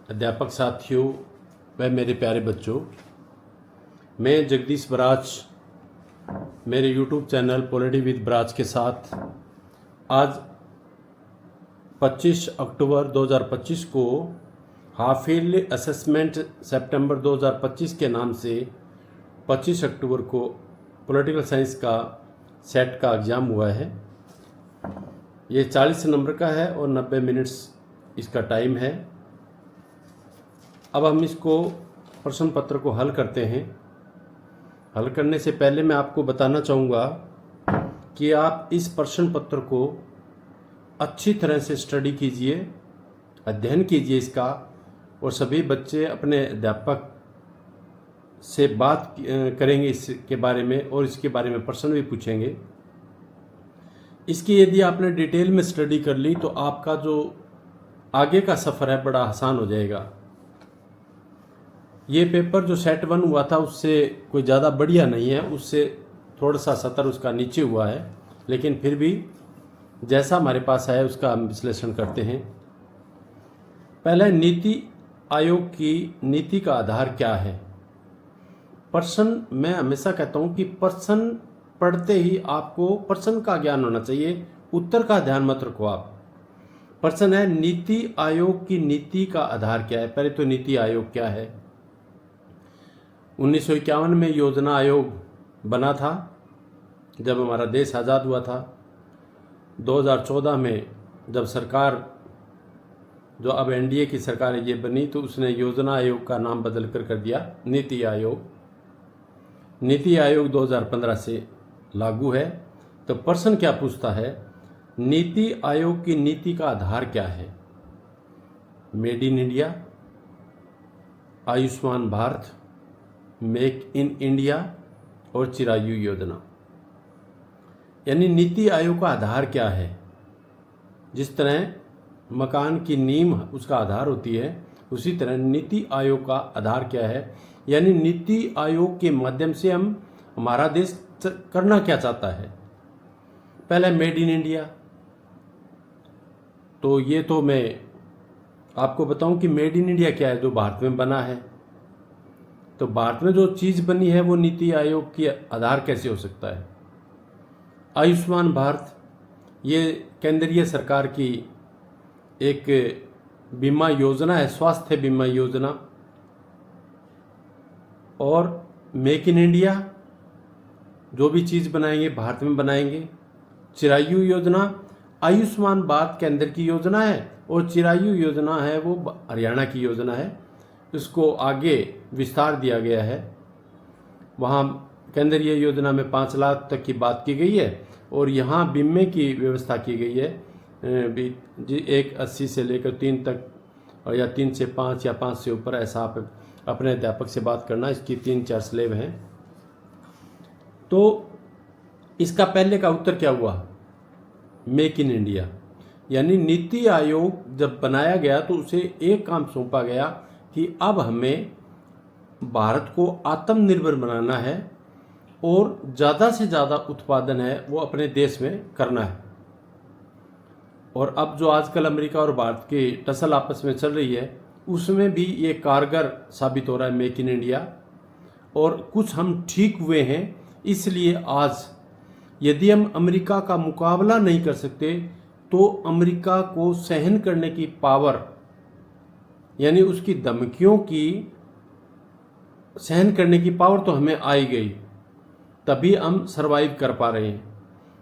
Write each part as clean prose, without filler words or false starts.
अध्यापक साथियों व मेरे प्यारे बच्चों, मैं जगदीश बराज मेरे YouTube channel polity with barrage के साथ आज 25 अक्टूबर 2025 को हाफ ईयरली असेसमेंट सितंबर 2025 के नाम से 25 अक्टूबर को पॉलिटिकल साइंस का सेट का एग्ज़ाम हुआ है। ये 40 नंबर का है और 90 मिनट्स इसका टाइम है। अब हम इसको प्रश्न पत्र को हल करते हैं। हल करने से पहले मैं आपको बताना चाहूँगा कि आप इस प्रश्न पत्र को अच्छी तरह से स्टडी कीजिए, अध्ययन कीजिए इसका, और सभी बच्चे अपने अध्यापक से बात करेंगे इसके बारे में और इसके बारे में प्रश्न भी पूछेंगे। इसकी यदि आपने डिटेल में स्टडी कर ली तो आपका जो आगे का सफ़र है बड़ा आसान हो जाएगा। ये पेपर जो सेट 1 हुआ था उससे कोई ज़्यादा बढ़िया नहीं है, उससे थोड़ा सा सतर उसका नीचे हुआ है, लेकिन फिर भी जैसा हमारे पास है उसका हम विश्लेषण करते हैं। पहले नीति आयोग की नीति का आधार क्या है। प्रश्न, मैं हमेशा कहता हूँ कि प्रश्न पढ़ते ही आपको प्रश्न का ज्ञान होना चाहिए, उत्तर का ध्यान मत रखो आप। प्रश्न है नीति आयोग की नीति का आधार क्या है। पहले तो नीति आयोग क्या है। 1951 में योजना आयोग बना था जब हमारा देश आज़ाद हुआ था। 2014 में जब सरकार, जो अब एनडीए की सरकार ये बनी, तो उसने योजना आयोग का नाम बदल कर दिया नीति आयोग। नीति आयोग 2015 से लागू है। तो प्रश्न क्या पूछता है, नीति आयोग की नीति का आधार क्या है। Made in India, Ayushman Bharat, make in India और चिरायु योजना। यानी नीति आयोग का आधार क्या है। जिस तरह मकान की नींव उसका आधार होती है, उसी तरह नीति आयोग का आधार क्या है। यानी नीति आयोग के माध्यम से हम हमारा देश करना क्या चाहता है। पहले मेड इन इंडिया, तो ये तो मैं आपको बताऊं कि मेड इन इंडिया क्या है, जो भारत में बना है। तो भारत में जो चीज़ बनी है वो नीति आयोग की आधार कैसे हो सकता है। आयुष्मान भारत, ये केंद्रीय सरकार की एक बीमा योजना है, स्वास्थ्य बीमा योजना। और मेक इन इंडिया, जो भी चीज़ बनाएंगे भारत में बनाएंगे। चिरायु योजना, आयुष्मान भारत केंद्र की योजना है और चिरायु योजना है वो हरियाणा की योजना है। इसको आगे विस्तार दिया गया है। वहाँ केंद्रीय योजना में 5 लाख तक की बात की गई है और यहाँ बीमे की व्यवस्था की गई है। 180 से लेकर 3 तक, और या 3 से 5 या 5 से ऊपर, ऐसा आप अपने अध्यापक से बात करना। इसकी 3-4 स्लेब हैं। तो इसका पहले का उत्तर क्या हुआ, मेक इन इंडिया। यानी नीति आयोग जब बनाया गया तो उसे एक काम सौंपा गया कि अब हमें भारत को आत्मनिर्भर बनाना है और ज़्यादा से ज़्यादा उत्पादन है वो अपने देश में करना है। और अब जो आजकल अमेरिका और भारत की टसल आपस में चल रही है, उसमें भी ये कारगर साबित हो रहा है मेक इन इंडिया। और कुछ हम ठीक हुए हैं, इसलिए आज यदि हम अमेरिका का मुकाबला नहीं कर सकते तो अमेरिका को सहन करने की पावर, यानी उसकी धमकियों की सहन करने की पावर तो हमें आई गई, तभी हम सरवाइव कर पा रहे हैं।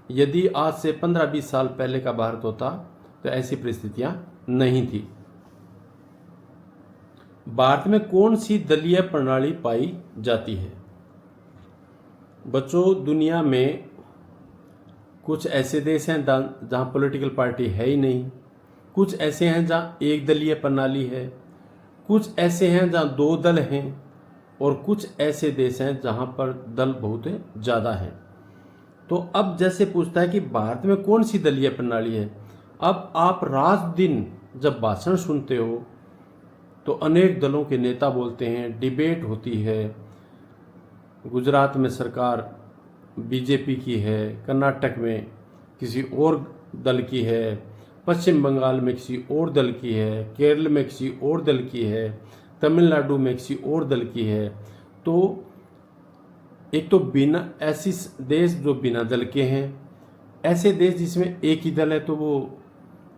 यदि आज से 15-20 साल पहले का भारत होता तो ऐसी परिस्थितियां नहीं थी। भारत में कौन सी दलीय प्रणाली पाई जाती है। बच्चों, दुनिया में कुछ ऐसे देश हैं जहाँ पॉलिटिकल पार्टी है ही नहीं, कुछ ऐसे हैं जहाँ एक दलीय प्रणाली है, कुछ ऐसे हैं जहाँ 2 दल हैं, और कुछ ऐसे देश हैं जहाँ पर दल बहुत ज़्यादा हैं। तो अब जैसे पूछता है कि भारत में कौन सी दलीय प्रणाली है। अब आप रात दिन जब भाषण सुनते हो तो अनेक दलों के नेता बोलते हैं, डिबेट होती है। गुजरात में सरकार बीजेपी की है, कर्नाटक में किसी और दल की है, पश्चिम बंगाल में किसी और दल की है, केरल में किसी और दल की है, तमिलनाडु में किसी और दल की है। तो एक तो बिना ऐसी देश जो बिना दल के हैं, ऐसे देश जिसमें एक ही दल है तो वो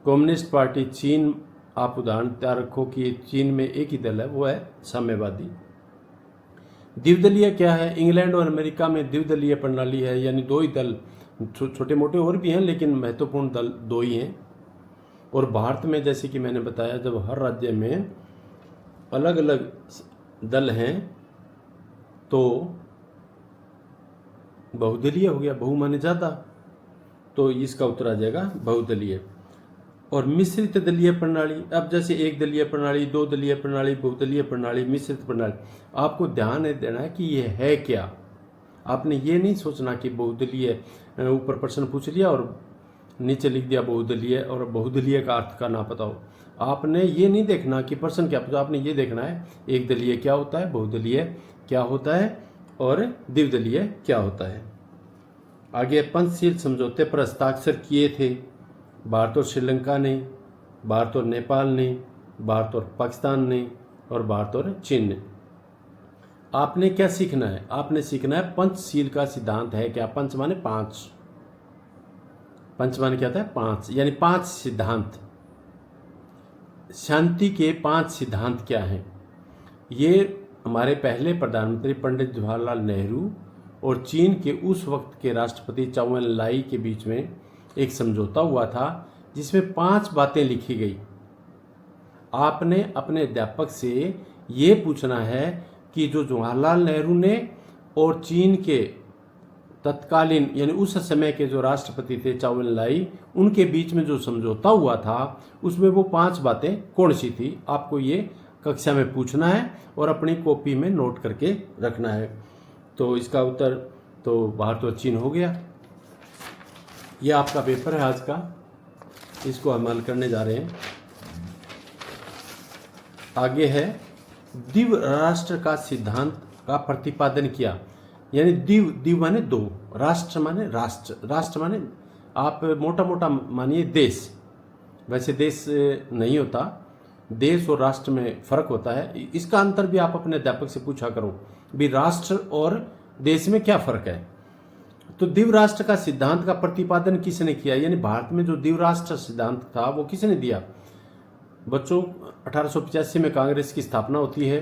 कम्युनिस्ट पार्टी चीन, आप उदाहरण तैयार रखो कि चीन में एक ही दल है, वो है साम्यवादी। द्विदलीय क्या है? इंग्लैंड और अमेरिका में द्विदलीय प्रणाली है, यानी दो ही दल, छोटे मोटे और भी हैं लेकिन महत्वपूर्ण दल दो ही हैं। और भारत में जैसे कि मैंने बताया, जब हर राज्य में अलग अलग दल हैं तो बहुदलीय हो गया, बहु माने ज़्यादा, तो इसका उत्तर आ जाएगा बहुदलीय। और मिश्रित दलीय प्रणाली, अब जैसे एक दलीय प्रणाली, दो दलीय प्रणाली, बहुदलीय प्रणाली, मिश्रित प्रणाली, आपको ध्यान देना है कि ये है क्या। आपने ये नहीं सोचना कि बहुदलीय, ऊपर प्रश्न पूछ लिया और नीचे लिख दिया बहुदलीय और बहुदलीय का अर्थ का ना पता हो। आपने ये नहीं देखना कि प्रश्न क्या पूछा, आपने ये देखना है एक दलीय क्या होता है, बहुदलीय क्या होता है और द्विदलीय क्या होता है। आगे पंचशील समझौते पर हस्ताक्षर किए थे भारत और श्रीलंका ने, भारत और नेपाल ने, भारत और पाकिस्तान ने और भारत और चीन ने। आपने क्या सीखना है? आपने सीखना है पंचशील का सिद्धांत है क्या। पंच माने पांच, पंच माने क्या था? पांच, यानी पांच सिद्धांत। शांति के पांच सिद्धांत क्या हैं? ये हमारे पहले प्रधानमंत्री पंडित जवाहरलाल नेहरू और चीन के उस वक्त के राष्ट्रपति चाउ एन लाई के बीच में एक समझौता हुआ था जिसमें 5 बातें लिखी गई। आपने अपने अध्यापक से ये पूछना है कि जो जवाहरलाल नेहरू ने और चीन के तत्कालीन यानी उस समय के जो राष्ट्रपति थे चाउ एन लाई, उनके बीच में जो समझौता हुआ था उसमें वो 5 बातें कौन सी थी, आपको ये कक्षा में पूछना है और अपनी कॉपी में नोट करके रखना है। तो इसका उत्तर तो भारत और चीन हो गया। ये आपका पेपर है आज का, इसको हम हल करने जा रहे हैं। आगे है द्विव राष्ट्र का सिद्धांत का प्रतिपादन किया। यानी द्विव माने दो, राष्ट्र माने राष्ट्र, राष्ट्र माने आप मोटा मोटा मानिए देश, वैसे देश नहीं होता, देश और राष्ट्र में फर्क होता है। इसका अंतर भी आप अपने अध्यापक से पूछा करो भी राष्ट्र और देश में क्या फर्क है। तो द्विव राष्ट्र का सिद्धांत का प्रतिपादन किसने किया? यानी भारत में जो द्विव राष्ट्र सिद्धांत था वो किसने दिया? बच्चों 1885 में कांग्रेस की स्थापना होती है,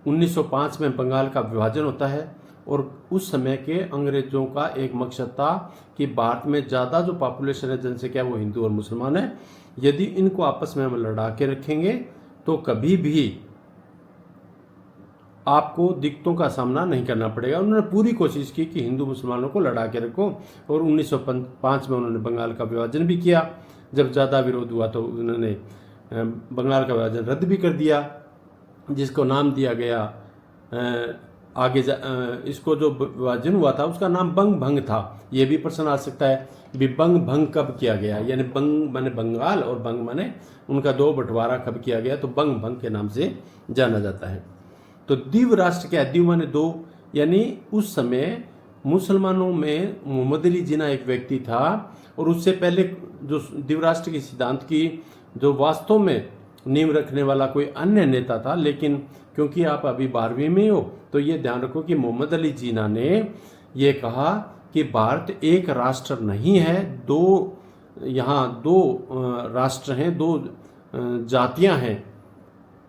1905 में बंगाल का विभाजन होता है और उस समय के अंग्रेजों का एक मकसद था कि भारत में ज़्यादा जो पॉपुलेशन है, जनसंख्या, वो हिंदू और मुसलमान है। यदि इनको आपस में हम लड़ा के रखेंगे तो कभी भी आपको दिक्कतों का सामना नहीं करना पड़ेगा। उन्होंने पूरी कोशिश की कि हिंदू मुसलमानों को लड़ा के रखो और 1905 में उन्होंने बंगाल का विभाजन भी किया। जब ज़्यादा विरोध हुआ तो उन्होंने बंगाल का विभाजन रद्द भी कर दिया, जिसको नाम दिया गया इसको जो विभाजन हुआ था उसका नाम बंग भंग था। ये भी प्रश्न आ सकता है भी बंग भंग कब किया गया, यानी बंग माने बंगाल और बंग माने उनका दो बंटवारा कब किया गया, तो बंग भंग के नाम से जाना जाता है। तो द्विव राष्ट्र क्या है? द्विव माने दो, यानी उस समय मुसलमानों में मोहम्मद अली जिन्ना एक व्यक्ति था और उससे पहले जो द्विव राष्ट्र के सिद्धांत की जो वास्तव में नींव रखने वाला कोई अन्य नेता था, लेकिन क्योंकि आप अभी 12वीं में हो तो ये ध्यान रखो कि मोहम्मद अली जिन्ना ने ये कहा कि भारत एक राष्ट्र नहीं है, यहाँ दो राष्ट्र हैं, दो जातियां हैं,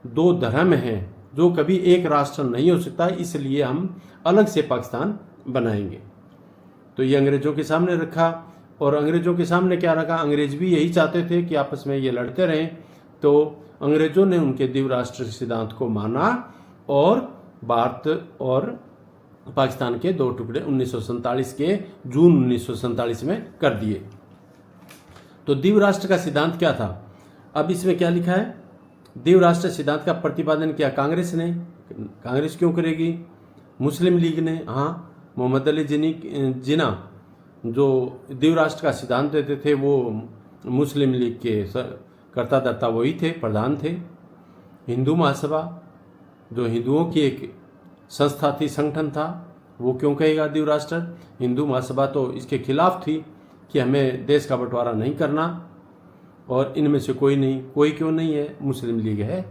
दो धर्म हैं, जो कभी एक राष्ट्र नहीं हो सकता, इसलिए हम अलग से पाकिस्तान बनाएंगे। तो ये अंग्रेजों के सामने रखा और अंग्रेजों के सामने क्या रखा? अंग्रेज भी यही चाहते थे कि आपस में ये लड़ते रहें, तो अंग्रेजों ने उनके द्विव राष्ट्र सिद्धांत को माना और भारत और पाकिस्तान के दो टुकड़े 1947 के जून 1947 में कर दिए। तो द्विव राष्ट्र का सिद्धांत क्या था? अब इसमें क्या लिखा है? द्विव राष्ट्र सिद्धांत का प्रतिपादन किया कांग्रेस ने। कांग्रेस क्यों करेगी? मुस्लिम लीग ने, हाँ, मोहम्मद अली जिन्ना जो द्विव राष्ट्र का सिद्धांत देते थे वो मुस्लिम लीग के कर्ता धर्ता वही थे, प्रधान थे। हिंदू महासभा जो हिंदुओं की एक संस्था थी, संगठन था, वो क्यों कहेगा द्विव राष्ट्र? हिंदू महासभा तो इसके खिलाफ थी कि हमें देश का बंटवारा नहीं करना। और इनमें से कोई नहीं। कोई क्यों नहीं है? मुस्लिम लीग है।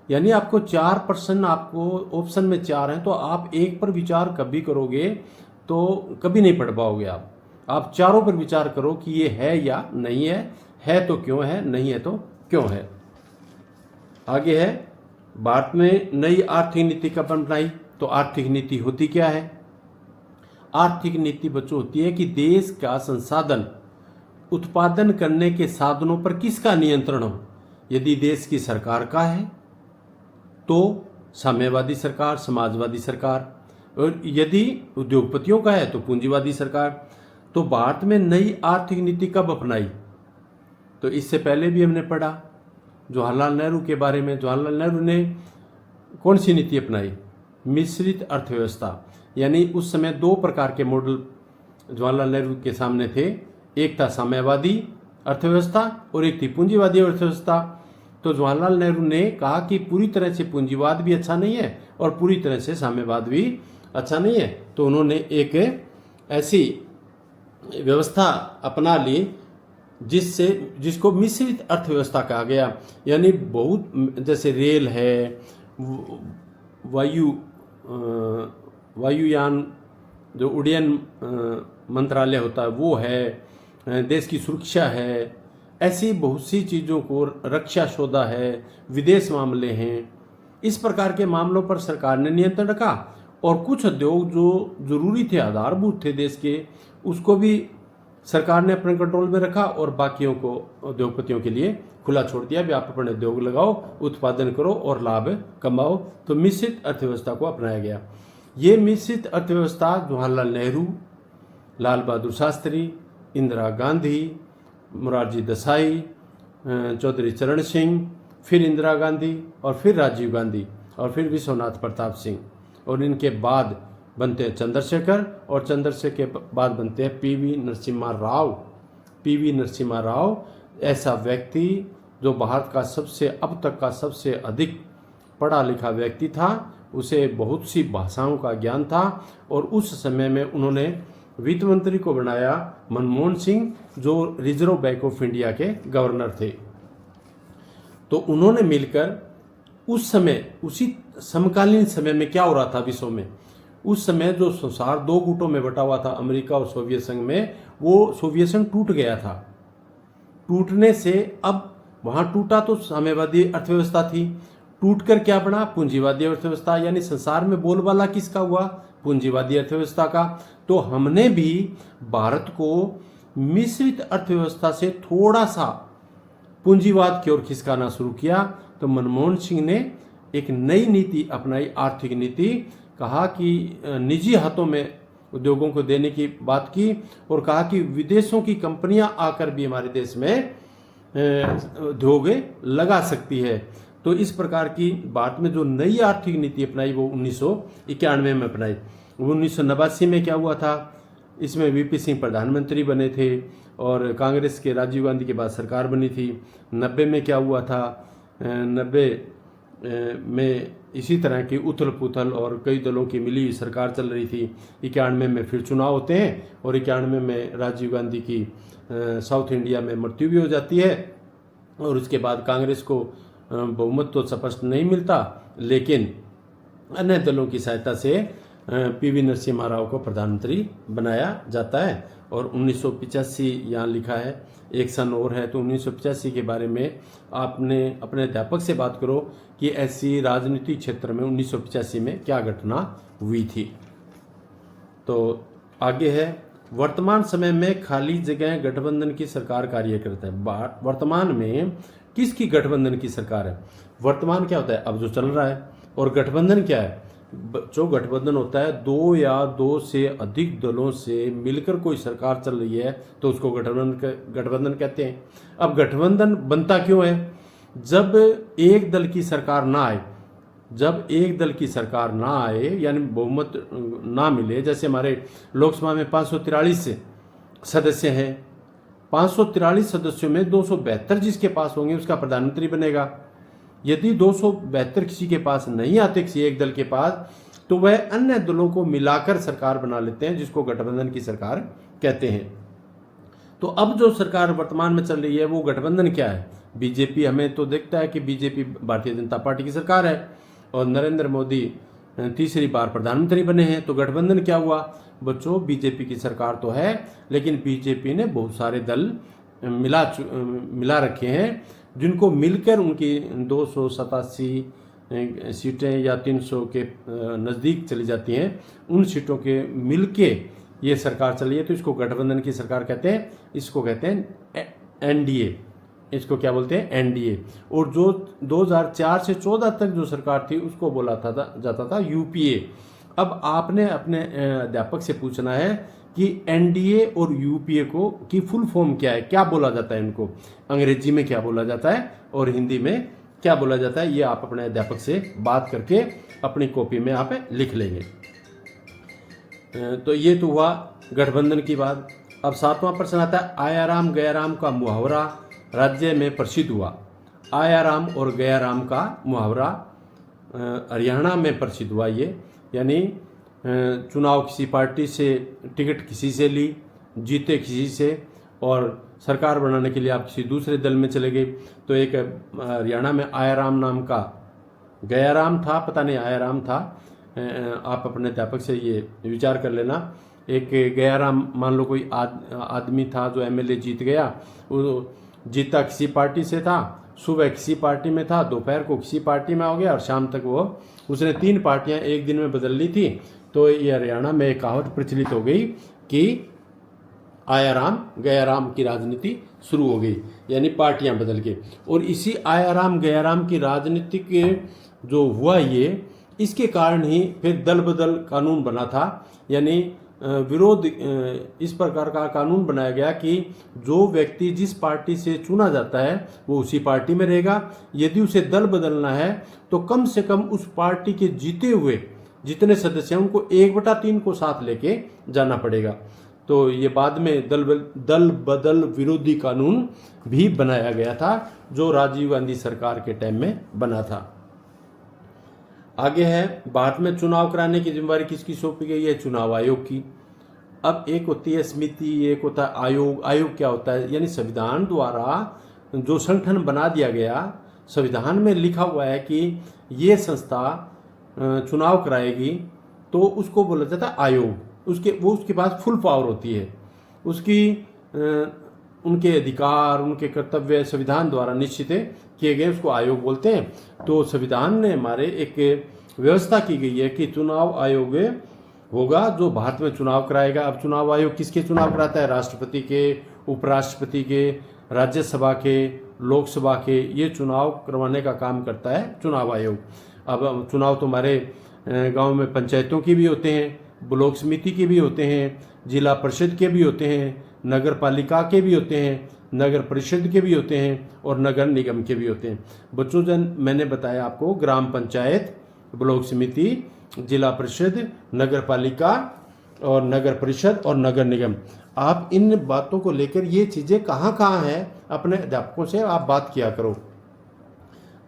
यानी आपको 4%, आपको ऑप्शन में 4 हैं, तो आप एक पर विचार कभी करोगे तो कभी नहीं पढ़ पाओगे। आप चारों पर विचार करो कि ये है या नहीं है तो क्यों है, नहीं है तो क्यों है। आगे है, भारत में नई आर्थिक नीति कब बनाई? तो आर्थिक नीति होती क्या है? आर्थिक नीति बच्चों होती है कि देश का संसाधन उत्पादन करने के साधनों पर किसका नियंत्रण हो। यदि देश की सरकार का है तो साम्यवादी सरकार, समाजवादी सरकार, और यदि उद्योगपतियों का है तो पूंजीवादी सरकार। तो भारत में नई आर्थिक नीति कब अपनाई? तो इससे पहले भी हमने पढ़ा जवाहरलाल नेहरू के बारे में। जवाहरलाल नेहरू ने कौन सी नीति अपनाई? मिश्रित अर्थव्यवस्था। यानी उस समय 2 प्रकार के मॉडल जवाहरलाल नेहरू के सामने थे। एक था साम्यवादी अर्थव्यवस्था और एक थी पूंजीवादी अर्थव्यवस्था। तो जवाहरलाल नेहरू ने कहा कि पूरी तरह से पूंजीवाद भी अच्छा नहीं है और पूरी तरह से साम्यवाद भी अच्छा नहीं है। तो उन्होंने एक ऐसी व्यवस्था अपना ली जिसको मिश्रित अर्थव्यवस्था कहा गया। यानी बहुत, जैसे रेल है, वायुयान जो उड्डयन मंत्रालय होता है वो है, देश की सुरक्षा है, ऐसी बहुत सी चीज़ों को, रक्षा सौदा है, विदेश मामले हैं, इस प्रकार के मामलों पर सरकार ने नियंत्रण रखा। और कुछ उद्योग जो जरूरी थे, आधारभूत थे देश के, उसको भी सरकार ने अपने कंट्रोल में रखा और बाकियों को उद्योगपतियों के लिए खुला छोड़ दिया भी आप अपने उद्योग लगाओ, उत्पादन करो और लाभ कमाओ। तो मिश्रित अर्थव्यवस्था को अपनाया गया। ये मिश्रित अर्थव्यवस्था जवाहरलाल नेहरू, लाल बहादुर शास्त्री, इंदिरा गांधी, मोरारजी देसाई, चौधरी चरण सिंह, फिर इंदिरा गांधी और फिर राजीव गांधी और फिर विश्वनाथ प्रताप सिंह, और इनके बाद बनते हैं चंद्रशेखर, और चंद्रशेखर के बाद बनते हैं पीवी नरसिम्हा राव। पीवी नरसिम्हा राव ऐसा व्यक्ति जो भारत का अब तक का सबसे अधिक पढ़ा लिखा व्यक्ति था। उसे बहुत सी भाषाओं का ज्ञान था और उस समय में उन्होंने वित्त मंत्री को बनाया मनमोहन सिंह, जो रिजर्व बैंक ऑफ इंडिया के गवर्नर थे। तो उन्होंने मिलकर उस समय, उसी समकालीन समय में क्या हो रहा था विश्व में, उस समय जो संसार 2 गुटों में बटा हुआ था, अमेरिका और सोवियत संघ में, वो सोवियत संघ टूट गया था। टूटने से अब वहां टूटा तो साम्यवादी अर्थव्यवस्था थी, टूटकर क्या बना? पूंजीवादी अर्थव्यवस्था। यानी संसार में बोलबाला किसका हुआ? पूंजीवादी अर्थव्यवस्था का। तो हमने भी भारत को मिश्रित अर्थव्यवस्था से थोड़ा सा पूंजीवाद की ओर खिसकाना शुरू किया। तो मनमोहन सिंह ने एक नई नीति अपनाई, आर्थिक नीति। कहा कि निजी हाथों में उद्योगों को देने की बात की और कहा कि विदेशों की कंपनियां आकर भी हमारे देश में उद्योग लगा सकती है। तो इस प्रकार की भारत में जो नई आर्थिक नीति अपनाई वो 1991 में अपनाई। 1989 में क्या हुआ था? इसमें वीपी सिंह प्रधानमंत्री बने थे और कांग्रेस के राजीव गांधी के बाद सरकार बनी थी। 90 में क्या हुआ था? 90 में इसी तरह की उथल पुथल और कई दलों की मिली हुई सरकार चल रही थी। 91 में फिर चुनाव होते हैं और 91 में राजीव गांधी की साउथ इंडिया में मृत्यु भी हो जाती है और उसके बाद कांग्रेस को बहुमत तो स्पष्ट नहीं मिलता, लेकिन अन्य दलों की सहायता से पीवी नरसिम्हा राव को प्रधानमंत्री बनाया जाता है। और 1985 यहाँ लिखा है, एक सन और है। तो 1985 के बारे में आपने अपने अध्यापक से बात करो कि ऐसी राजनीतिक क्षेत्र में 1985 में क्या घटना हुई थी। तो आगे है, वर्तमान समय में खाली जगह गठबंधन की सरकार कार्य करता है। वर्तमान में किसकी गठबंधन की सरकार है? वर्तमान क्या होता है? अब जो चल रहा है। और गठबंधन क्या है? जो गठबंधन होता है 2 या 2 से अधिक दलों से मिलकर कोई सरकार चल रही है तो उसको गठबंधन कहते हैं। अब गठबंधन बनता क्यों है? जब एक दल की सरकार ना आए, जब एक दल की सरकार ना आए यानी बहुमत ना मिले, जैसे हमारे लोकसभा में 543 सदस्य हैं, 543 सदस्यों में 272 जिसके पास होंगे उसका प्रधानमंत्री बनेगा। यदि 272 किसी के पास नहीं आते, किसी एक दल के पास, तो वह अन्य दलों को मिलाकर सरकार बना लेते हैं, जिसको गठबंधन की सरकार कहते हैं। तो अब जो सरकार वर्तमान में चल रही है वो गठबंधन क्या है? बीजेपी, हमें तो दिखता है कि बीजेपी भारतीय जनता पार्टी की सरकार है और नरेंद्र मोदी तीसरी बार प्रधानमंत्री बने हैं। तो गठबंधन क्या हुआ बच्चों? बीजेपी की सरकार तो है, लेकिन बीजेपी ने बहुत सारे दल मिला रखे हैं, जिनको मिलकर उनकी 287 सीटें या 300 के नज़दीक चली जाती हैं। उन सीटों के मिलके ये सरकार चली है, तो इसको गठबंधन की सरकार कहते हैं। इसको कहते हैं एनडीए। इसको क्या बोलते हैं? एनडीए। और जो 2004 से 14 तक जो सरकार थी उसको बोला जाता था यूपीए। अब आपने अपने अध्यापक से पूछना है कि एनडीए और यूपीए को की फुल फॉर्म क्या है, क्या बोला जाता है इनको, अंग्रेजी में क्या बोला जाता है और हिंदी में क्या बोला जाता है, ये आप अपने अध्यापक से बात करके अपनी कॉपी में आप लिख लेंगे। तो ये तो हुआ गठबंधन की बात। अब 7वां प्रश्न आता है, आया राम गया राम का मुहावरा राज्य में प्रसिद्ध हुआ। आया राम और गया राम का मुहावरा हरियाणा में प्रसिद्ध हुआ। ये यानी चुनाव किसी पार्टी से, टिकट किसी से ली, जीते किसी से, और सरकार बनाने के लिए आप किसी दूसरे दल में चले गए। तो एक हरियाणा में आया राम नाम का, गया राम था, पता नहीं आया राम था, आप अपने अध्यापक से ये विचार कर लेना। एक गया राम, मान लो कोई आदमी था जो एमएलए जीत गया, वो जीता किसी पार्टी से था, सुबह किसी पार्टी में था, दोपहर को किसी पार्टी में हो गया और शाम तक उसने 3 पार्टियां एक दिन में बदल ली थी। तो ये हरियाणा में एक कहावत प्रचलित हो गई कि आया राम गया राम की राजनीति शुरू हो गई, यानी पार्टियां बदल के। और इसी आया राम गया राम की राजनीति के जो हुआ ये, इसके कारण ही फिर दल बदल कानून बना था, यानी विरोध इस प्रकार का कानून बनाया गया कि जो व्यक्ति जिस पार्टी से चुना जाता है वो उसी पार्टी में रहेगा। यदि उसे दल बदलना है तो कम से कम उस पार्टी के जीते हुए जितने सदस्य हैं उनको 1/3 को साथ लेके जाना पड़ेगा। तो ये बाद में दल बदल विरोधी कानून भी बनाया गया था, जो राजीव गांधी सरकार के टाइम में बना था। आगे है, भारत में चुनाव कराने की जिम्मेदारी किसकी सौंपी गई है? चुनाव आयोग की। अब एक होती है समिति, एक होता है आयोग। आयोग क्या होता है? यानी संविधान द्वारा जो संगठन बना दिया गया, संविधान में लिखा हुआ है कि ये संस्था चुनाव कराएगी, तो उसको बोला जाता है आयोग। उसके पास फुल पावर होती है, उनके अधिकार, उनके कर्तव्य संविधान द्वारा निश्चित किए गए, उसको आयोग बोलते हैं। तो संविधान ने हमारे एक व्यवस्था की गई है कि चुनाव आयोग होगा जो भारत में चुनाव कराएगा। अब चुनाव आयोग किसके चुनाव कराता है? राष्ट्रपति के, उपराष्ट्रपति के, राज्यसभा के, लोकसभा के, ये चुनाव करवाने का काम करता है चुनाव आयोग। अब चुनाव तो हमारे गांव में पंचायतों की भी होते हैं, ब्लॉक समिति के भी होते हैं, जिला परिषद के भी होते हैं, नगर पालिका के भी होते हैं, नगर परिषद के भी होते हैं और नगर निगम के भी होते हैं। बच्चों, जन मैंने बताया आपको, ग्राम पंचायत, ब्लॉक समिति, जिला परिषद, नगर पालिका और नगर परिषद और नगर निगम। आप इन बातों को लेकर ये चीज़ें कहाँ कहाँ हैं, अपने अध्यापकों से आप बात किया करो।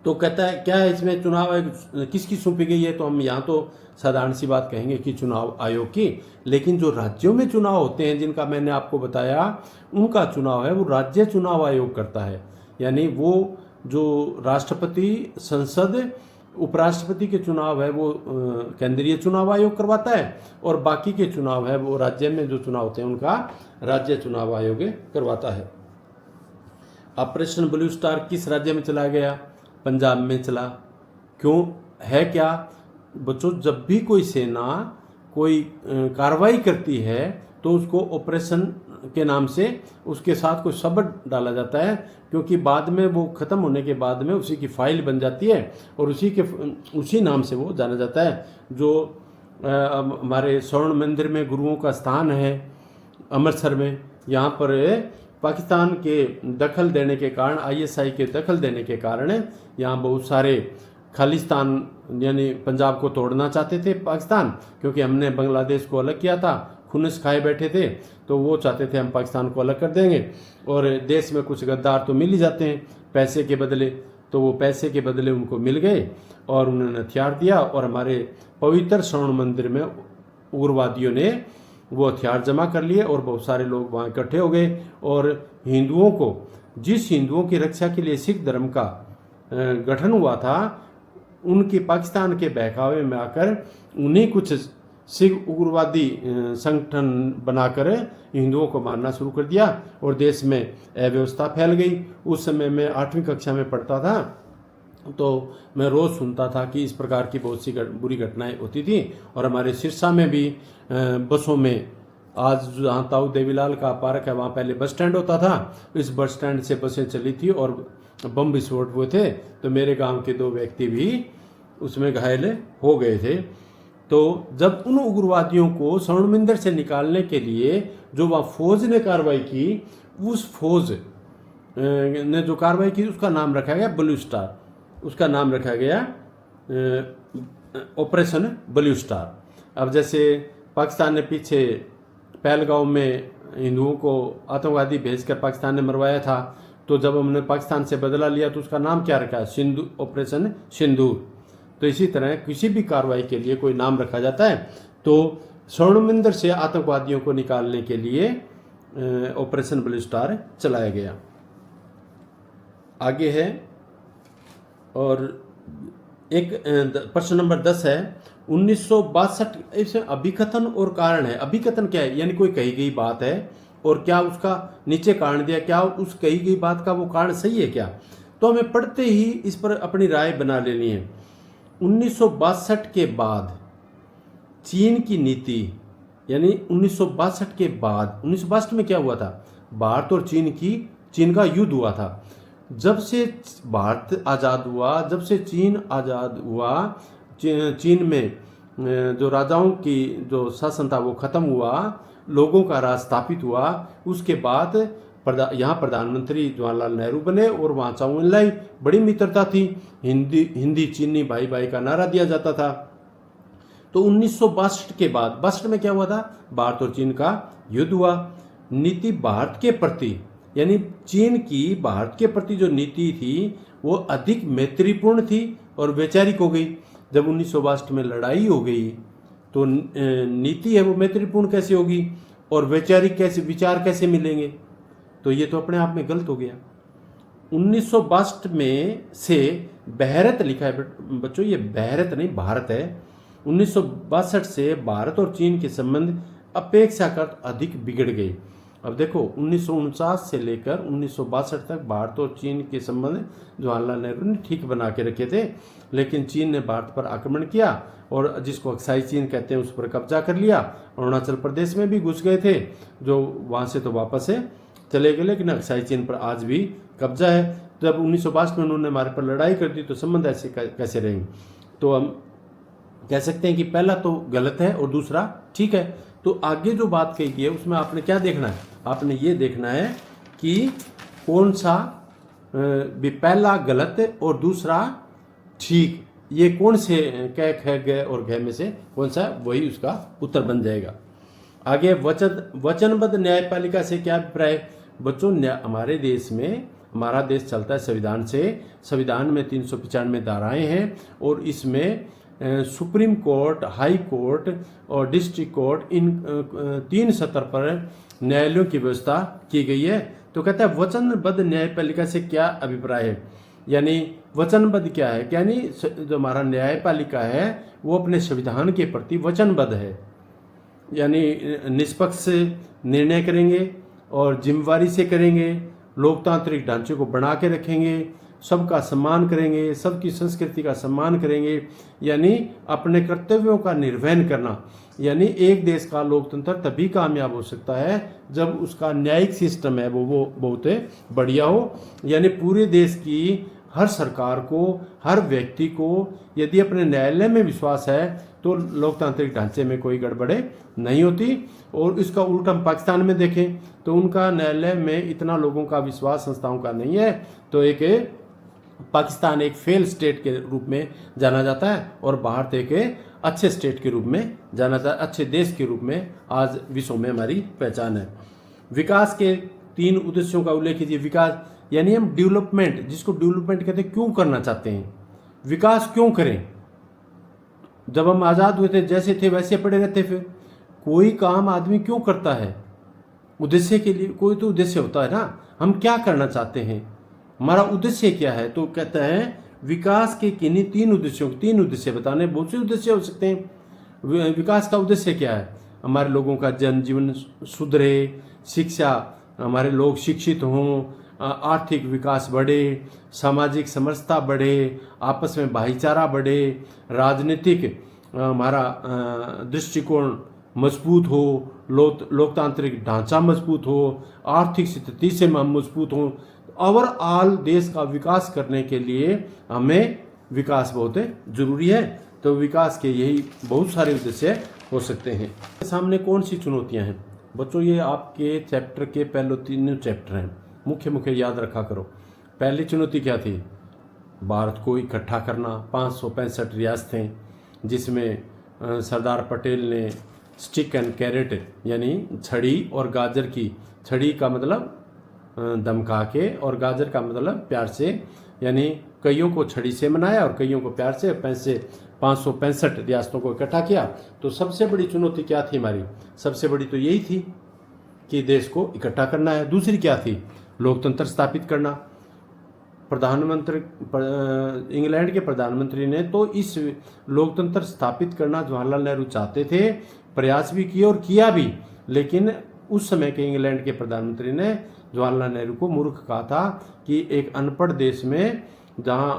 तो कहता है क्या है इसमें चुनाव आयोग किसकी सौंपी गई है? तो हम यहाँ तो साधारण सी बात कहेंगे कि चुनाव आयोग की, लेकिन जो राज्यों में चुनाव होते हैं जिनका मैंने आपको बताया, उनका चुनाव है वो राज्य चुनाव आयोग करता है। यानी वो जो राष्ट्रपति, संसद, उपराष्ट्रपति के चुनाव है वो केंद्रीय चुनाव आयोग करवाता है, और बाकी के चुनाव है वो राज्य में जो चुनाव होते हैं उनका राज्य चुनाव आयोग करवाता है। ऑपरेशन ब्लू स्टार किस राज्य में चला गया? पंजाब में चला। क्यों है क्या? बच्चों, जब भी कोई सेना कोई कार्रवाई करती है तो उसको ऑपरेशन के नाम से उसके साथ कोई शब्द डाला जाता है, क्योंकि बाद में वो ख़त्म होने के बाद में उसी की फाइल बन जाती है और उसी नाम से वो जाना जाता है। जो हमारे स्वर्ण मंदिर में गुरुओं का स्थान है अमृतसर में, यहाँ पर पाकिस्तान के दखल देने के कारण, आईएसआई के दखल देने के कारण यहाँ बहुत सारे खालिस्तान, यानी पंजाब को तोड़ना चाहते थे पाकिस्तान, क्योंकि हमने बांग्लादेश को अलग किया था, खुन्नस खाए बैठे थे, तो वो चाहते थे हम पाकिस्तान को अलग कर देंगे। और देश में कुछ गद्दार तो मिल ही जाते हैं पैसे के बदले, तो वो पैसे के बदले उनको मिल गए और उन्होंने हथियार दिया और हमारे पवित्र स्वर्ण मंदिर में उग्रवादियों ने वो हथियार जमा कर लिए और बहुत सारे लोग वहाँ इकट्ठे हो गए और हिंदुओं को, जिस हिंदुओं की रक्षा के लिए सिख धर्म का गठन हुआ था, उनके पाकिस्तान के बहकावे में आकर उन्हीं कुछ सिख उग्रवादी संगठन बनाकर हिंदुओं को मारना शुरू कर दिया और देश में अव्यवस्था फैल गई। उस समय मैं 8वीं कक्षा में पढ़ता था, तो मैं रोज़ सुनता था कि इस प्रकार की बहुत सी बुरी घटनाएं होती थी। और हमारे सिरसा में भी बसों में, आज जहाँ ताऊ देवीलाल का पार्क है वहाँ पहले बस स्टैंड होता था, इस बस स्टैंड से बसें चली थी और बम विस्फोट हुए थे, तो मेरे गांव के 2 व्यक्ति भी उसमें घायल हो गए थे। तो जब उन उग्रवादियों को स्वर्ण मंदिर से निकालने के लिए जो वहाँ फौज ने कार्रवाई की, उस फौज ने जो कार्रवाई की उसका नाम रखा गया ब्लू स्टार, उसका नाम रखा गया ऑपरेशन ब्लू स्टार। अब जैसे पाकिस्तान ने पीछे पहलगांव में हिंदुओं को आतंकवादी भेजकर पाकिस्तान ने मरवाया था, तो जब हमने पाकिस्तान से बदला लिया तो उसका नाम क्या रखा है? सिंधु, ऑपरेशन सिंदूर। तो इसी तरह किसी भी कार्रवाई के लिए कोई नाम रखा जाता है। तो स्वर्ण मंदिर से आतंकवादियों को निकालने के लिए ऑपरेशन ब्लू स्टार चलाया गया। आगे है और एक प्रश्न नंबर 10 है 1962। इसमें अभिकथन और कारण है। अभिकथन क्या है? यानी कोई कही गई बात है और क्या उसका नीचे कारण दिया, क्या उस कही गई बात का वो कारण सही है क्या? तो हमें पढ़ते ही इस पर अपनी राय बना लेनी है। 1962 के बाद चीन की नीति, यानी 1962 के बाद, 1962 में क्या हुआ था? भारत और चीन का युद्ध हुआ था। जब से भारत आज़ाद हुआ, जब से चीन आज़ाद हुआ, चीन में जो राजाओं की जो शासन था वो ख़त्म हुआ, लोगों का राज स्थापित हुआ। उसके बाद यहाँ प्रधानमंत्री जवाहरलाल नेहरू बने और वहाँ चाउ एन लाई, बड़ी मित्रता थी, हिंदी चीनी भाई भाई का नारा दिया जाता था। तो 1962 के बाद, 62 में क्या हुआ था? भारत और चीन का युद्ध हुआ। नीति भारत के प्रति, यानी चीन की भारत के प्रति जो नीति थी वो अधिक मैत्रीपूर्ण थी और वैचारिक हो गई। जब 1962 में लड़ाई हो गई तो नीति है वो मैत्रीपूर्ण कैसे होगी और वैचारिक कैसे, विचार कैसे मिलेंगे? तो ये तो अपने आप में गलत हो गया। 1962 में से भारत लिखा है बच्चों, ये भारत नहीं भारत है। 1962 से भारत और चीन के संबंध अपेक्षाकृत अधिक बिगड़ गए। अब देखो 1949 से लेकर 1962 तक भारत और चीन के संबंध जवाहरलाल नेहरू ने ठीक बना के रखे थे, लेकिन चीन ने भारत पर आक्रमण किया और जिसको अक्साई चीन कहते हैं उस पर कब्जा कर लिया। अरुणाचल प्रदेश में भी घुस गए थे, जो वहाँ से तो वापस है चले गए, लेकिन अक्साई चीन पर आज भी कब्जा है। जब 1962 में उन्होंने हमारे पर लड़ाई कर दी तो संबंध ऐसे कैसे रहेंगे? तो हम कह सकते हैं कि पहला तो गलत है और दूसरा ठीक है। तो आगे जो बात कही गई है उसमें आपने क्या देखना है? आपने ये देखना है कि कौन सा भी पहला गलत है और दूसरा ठीक, ये कौन से क ख ग और घ में से कौन सा, वही उसका उत्तर बन जाएगा। आगे वचनबद्ध न्यायपालिका से क्या अभिप्राय? बच्चों, हमारे देश में, हमारा देश चलता है संविधान से। संविधान में 395 धाराएं हैं और इसमें सुप्रीम कोर्ट, हाई कोर्ट और डिस्ट्रिक्ट कोर्ट, इन 3 स्तर पर न्यायालयों की व्यवस्था की गई है। तो कहता है वचनबद्ध न्यायपालिका से क्या अभिप्राय है? यानी वचनबद्ध क्या है? यानी जो हमारा न्यायपालिका है वो अपने संविधान के प्रति वचनबद्ध है, यानी निष्पक्ष निर्णय करेंगे और जिम्मेवारी से करेंगे, लोकतांत्रिक ढांचे को बना के रखेंगे, सबका सम्मान करेंगे, सबकी संस्कृति का सम्मान करेंगे, यानी अपने कर्तव्यों का निर्वहन करना। यानी एक देश का लोकतंत्र तभी कामयाब हो सकता है जब उसका न्यायिक सिस्टम है वो बहुत बढ़िया हो। यानी पूरे देश की हर सरकार को, हर व्यक्ति को यदि अपने न्यायालय में विश्वास है तो लोकतांत्रिक ढांचे में कोई गड़बड़े नहीं होती। और इसका उल्टा हम पाकिस्तान में देखें तो उनका न्यायालय में इतना लोगों का विश्वास संस्थाओं का नहीं है, तो एक पाकिस्तान एक फेल स्टेट के रूप में जाना जाता है और भारत एक अच्छे स्टेट के रूप में जाना जाता है, अच्छे देश के रूप में आज विश्व में हमारी पहचान है। विकास के 3 उद्देश्यों का उल्लेख कीजिए। विकास यानी हम डेवलपमेंट, जिसको डेवलपमेंट कहते हैं, क्यों करना चाहते हैं, विकास क्यों करें? जब हम आज़ाद हुए थे जैसे थे वैसे पड़े रहते, फिर कोई काम आदमी क्यों करता है? उद्देश्य के लिए, कोई तो उद्देश्य होता है ना, हम क्या करना चाहते हैं, हमारा उद्देश्य क्या है। तो कहता है विकास के किन्हीं तीन उद्देश्य बताने, बहुत से उद्देश्य हो सकते हैं। विकास का उद्देश्य क्या है? हमारे लोगों का जनजीवन सुधरे, शिक्षा, हमारे लोग शिक्षित हों, आर्थिक विकास बढ़े, सामाजिक समरसता बढ़े, आपस में भाईचारा बढ़े, राजनीतिक हमारा दृष्टिकोण मजबूत हो, लोकतांत्रिक ढांचा मजबूत हो, आर्थिक स्थिति से हम मजबूत हों। ओवरऑल देश का विकास करने के लिए हमें विकास बहुत जरूरी है। तो विकास के यही बहुत सारे उद्देश्य हो सकते हैं। सामने कौन सी चुनौतियां हैं बच्चों? ये आपके चैप्टर के पहले तीनों चैप्टर हैं, मुख्य याद रखा करो। पहली चुनौती क्या थी? भारत को इकट्ठा करना। 565 रियासतें, जिसमें सरदार पटेल ने स्टिक एंड कैरेट यानी छड़ी और गाजर की, छड़ी का मतलब धमका के और गाजर का मतलब प्यार से, यानी कईयों को छड़ी से मनाया और कईयों को प्यार से 565 रियासतों को इकट्ठा किया। तो सबसे बड़ी चुनौती क्या थी हमारी? सबसे बड़ी तो यही थी कि देश को इकट्ठा करना है। दूसरी क्या थी? लोकतंत्र स्थापित करना। प्रधानमंत्री इंग्लैंड के प्रधानमंत्री ने तो इस लोकतंत्र स्थापित करना जवाहरलाल नेहरू चाहते थे, प्रयास भी किए और किया भी, लेकिन उस समय के इंग्लैंड के प्रधानमंत्री ने जवाहरलाल नेहरू को मूर्ख कहा था कि एक अनपढ़ देश में जहां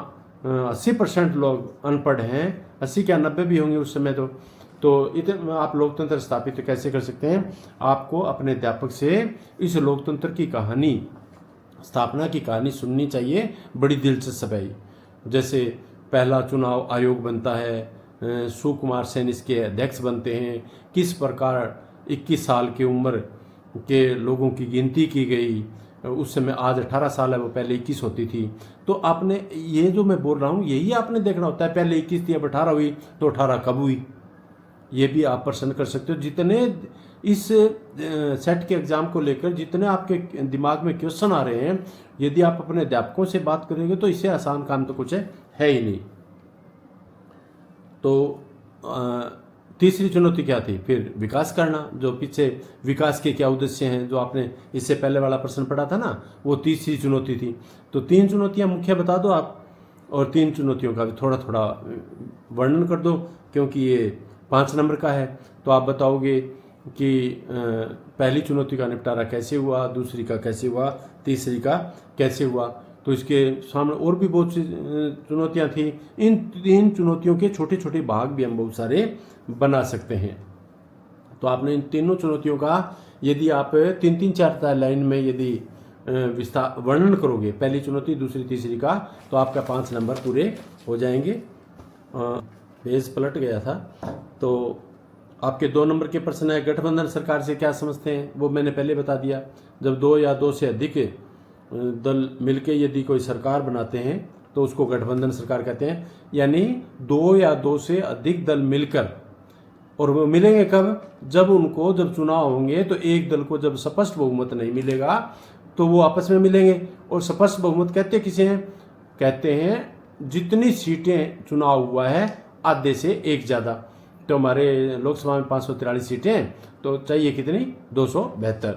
80% लोग अनपढ़ हैं, 80 क्या 90 भी होंगे उस समय, तो इतने आप लोकतंत्र स्थापित कैसे कर सकते हैं? आपको अपने अध्यापक से इस लोकतंत्र की कहानी, स्थापना की कहानी सुननी चाहिए, बड़ी दिलचस्प है। जैसे पहला चुनाव आयोग बनता है, सुकुमार सेन इसके अध्यक्ष बनते हैं, किस प्रकार 21 साल की उम्र के लोगों की गिनती की गई, उस समय आज 18 साल है, वो पहले 21 होती थी। तो आपने ये जो मैं बोल रहा हूँ यही आपने देखना होता है, पहले 21 थी अब 18 हुई, तो 18 कब हुई, ये भी आप प्रश्न कर सकते हो। जितने इस सेट के एग्जाम को लेकर जितने आपके दिमाग में क्वेश्चन आ रहे हैं, यदि आप अपने अध्यापकों से बात करेंगे तो इससे आसान काम तो कुछ है ही नहीं। तो तीसरी चुनौती क्या थी? फिर विकास करना। जो पीछे विकास के क्या उद्देश्य हैं, जो आपने इससे पहले वाला प्रश्न पढ़ा था ना, वो तीसरी चुनौती थी। तो 3 चुनौतियां मुख्य बता दो आप, और 3 चुनौतियों का भी थोड़ा थोड़ा वर्णन कर दो, क्योंकि ये 5 नंबर का है। तो आप बताओगे कि पहली चुनौती का निपटारा कैसे हुआ, दूसरी का कैसे हुआ, तीसरी का कैसे हुआ। तो इसके सामने और भी बहुत सी चुनौतियां थी। इन 3 चुनौतियों के छोटे छोटे भाग भी हम बहुत सारे बना सकते हैं। तो आपने इन तीनों चुनौतियों का यदि आप 3-3, 4 लाइन में यदि विस्तार वर्णन करोगे, पहली चुनौती, दूसरी, तीसरी का, तो आपका 5 नंबर पूरे हो जाएंगे। पेज पलट गया था। तो आपके 2 नंबर के प्रश्न है, गठबंधन सरकार से क्या समझते हैं? वो मैंने पहले बता दिया। जब 2 या 2 से अधिक दल मिलके यदि कोई सरकार बनाते हैं तो उसको गठबंधन सरकार कहते हैं। यानी 2 या 2 से अधिक दल मिलकर, और वो मिलेंगे कब? जब चुनाव होंगे तो एक दल को जब स्पष्ट बहुमत नहीं मिलेगा तो वो आपस में मिलेंगे। और स्पष्ट बहुमत कहते किसे हैं? कहते हैं जितनी सीटें चुनाव हुआ है आधे से एक ज़्यादा। तो हमारे लोकसभा में 543 सीटें हैं, तो चाहिए कितनी? 272।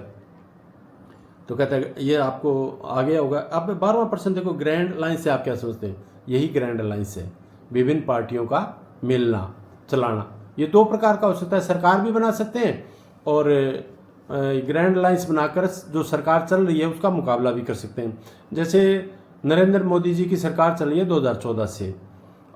तो कहते हैं ये आपको आ गया होगा। अब 12वां प्रश्न देखो, ग्रैंड अलायंस से आप क्या समझते हैं? यही ग्रैंड अलायंस है, विभिन्न पार्टियों का मिलना चलाना। ये 2 प्रकार का हो सकता है, सरकार भी बना सकते हैं और ग्रैंड अलायंस बनाकर जो सरकार चल रही है उसका मुकाबला भी कर सकते हैं। जैसे नरेंद्र मोदी जी की सरकार चल रही है 2014 से,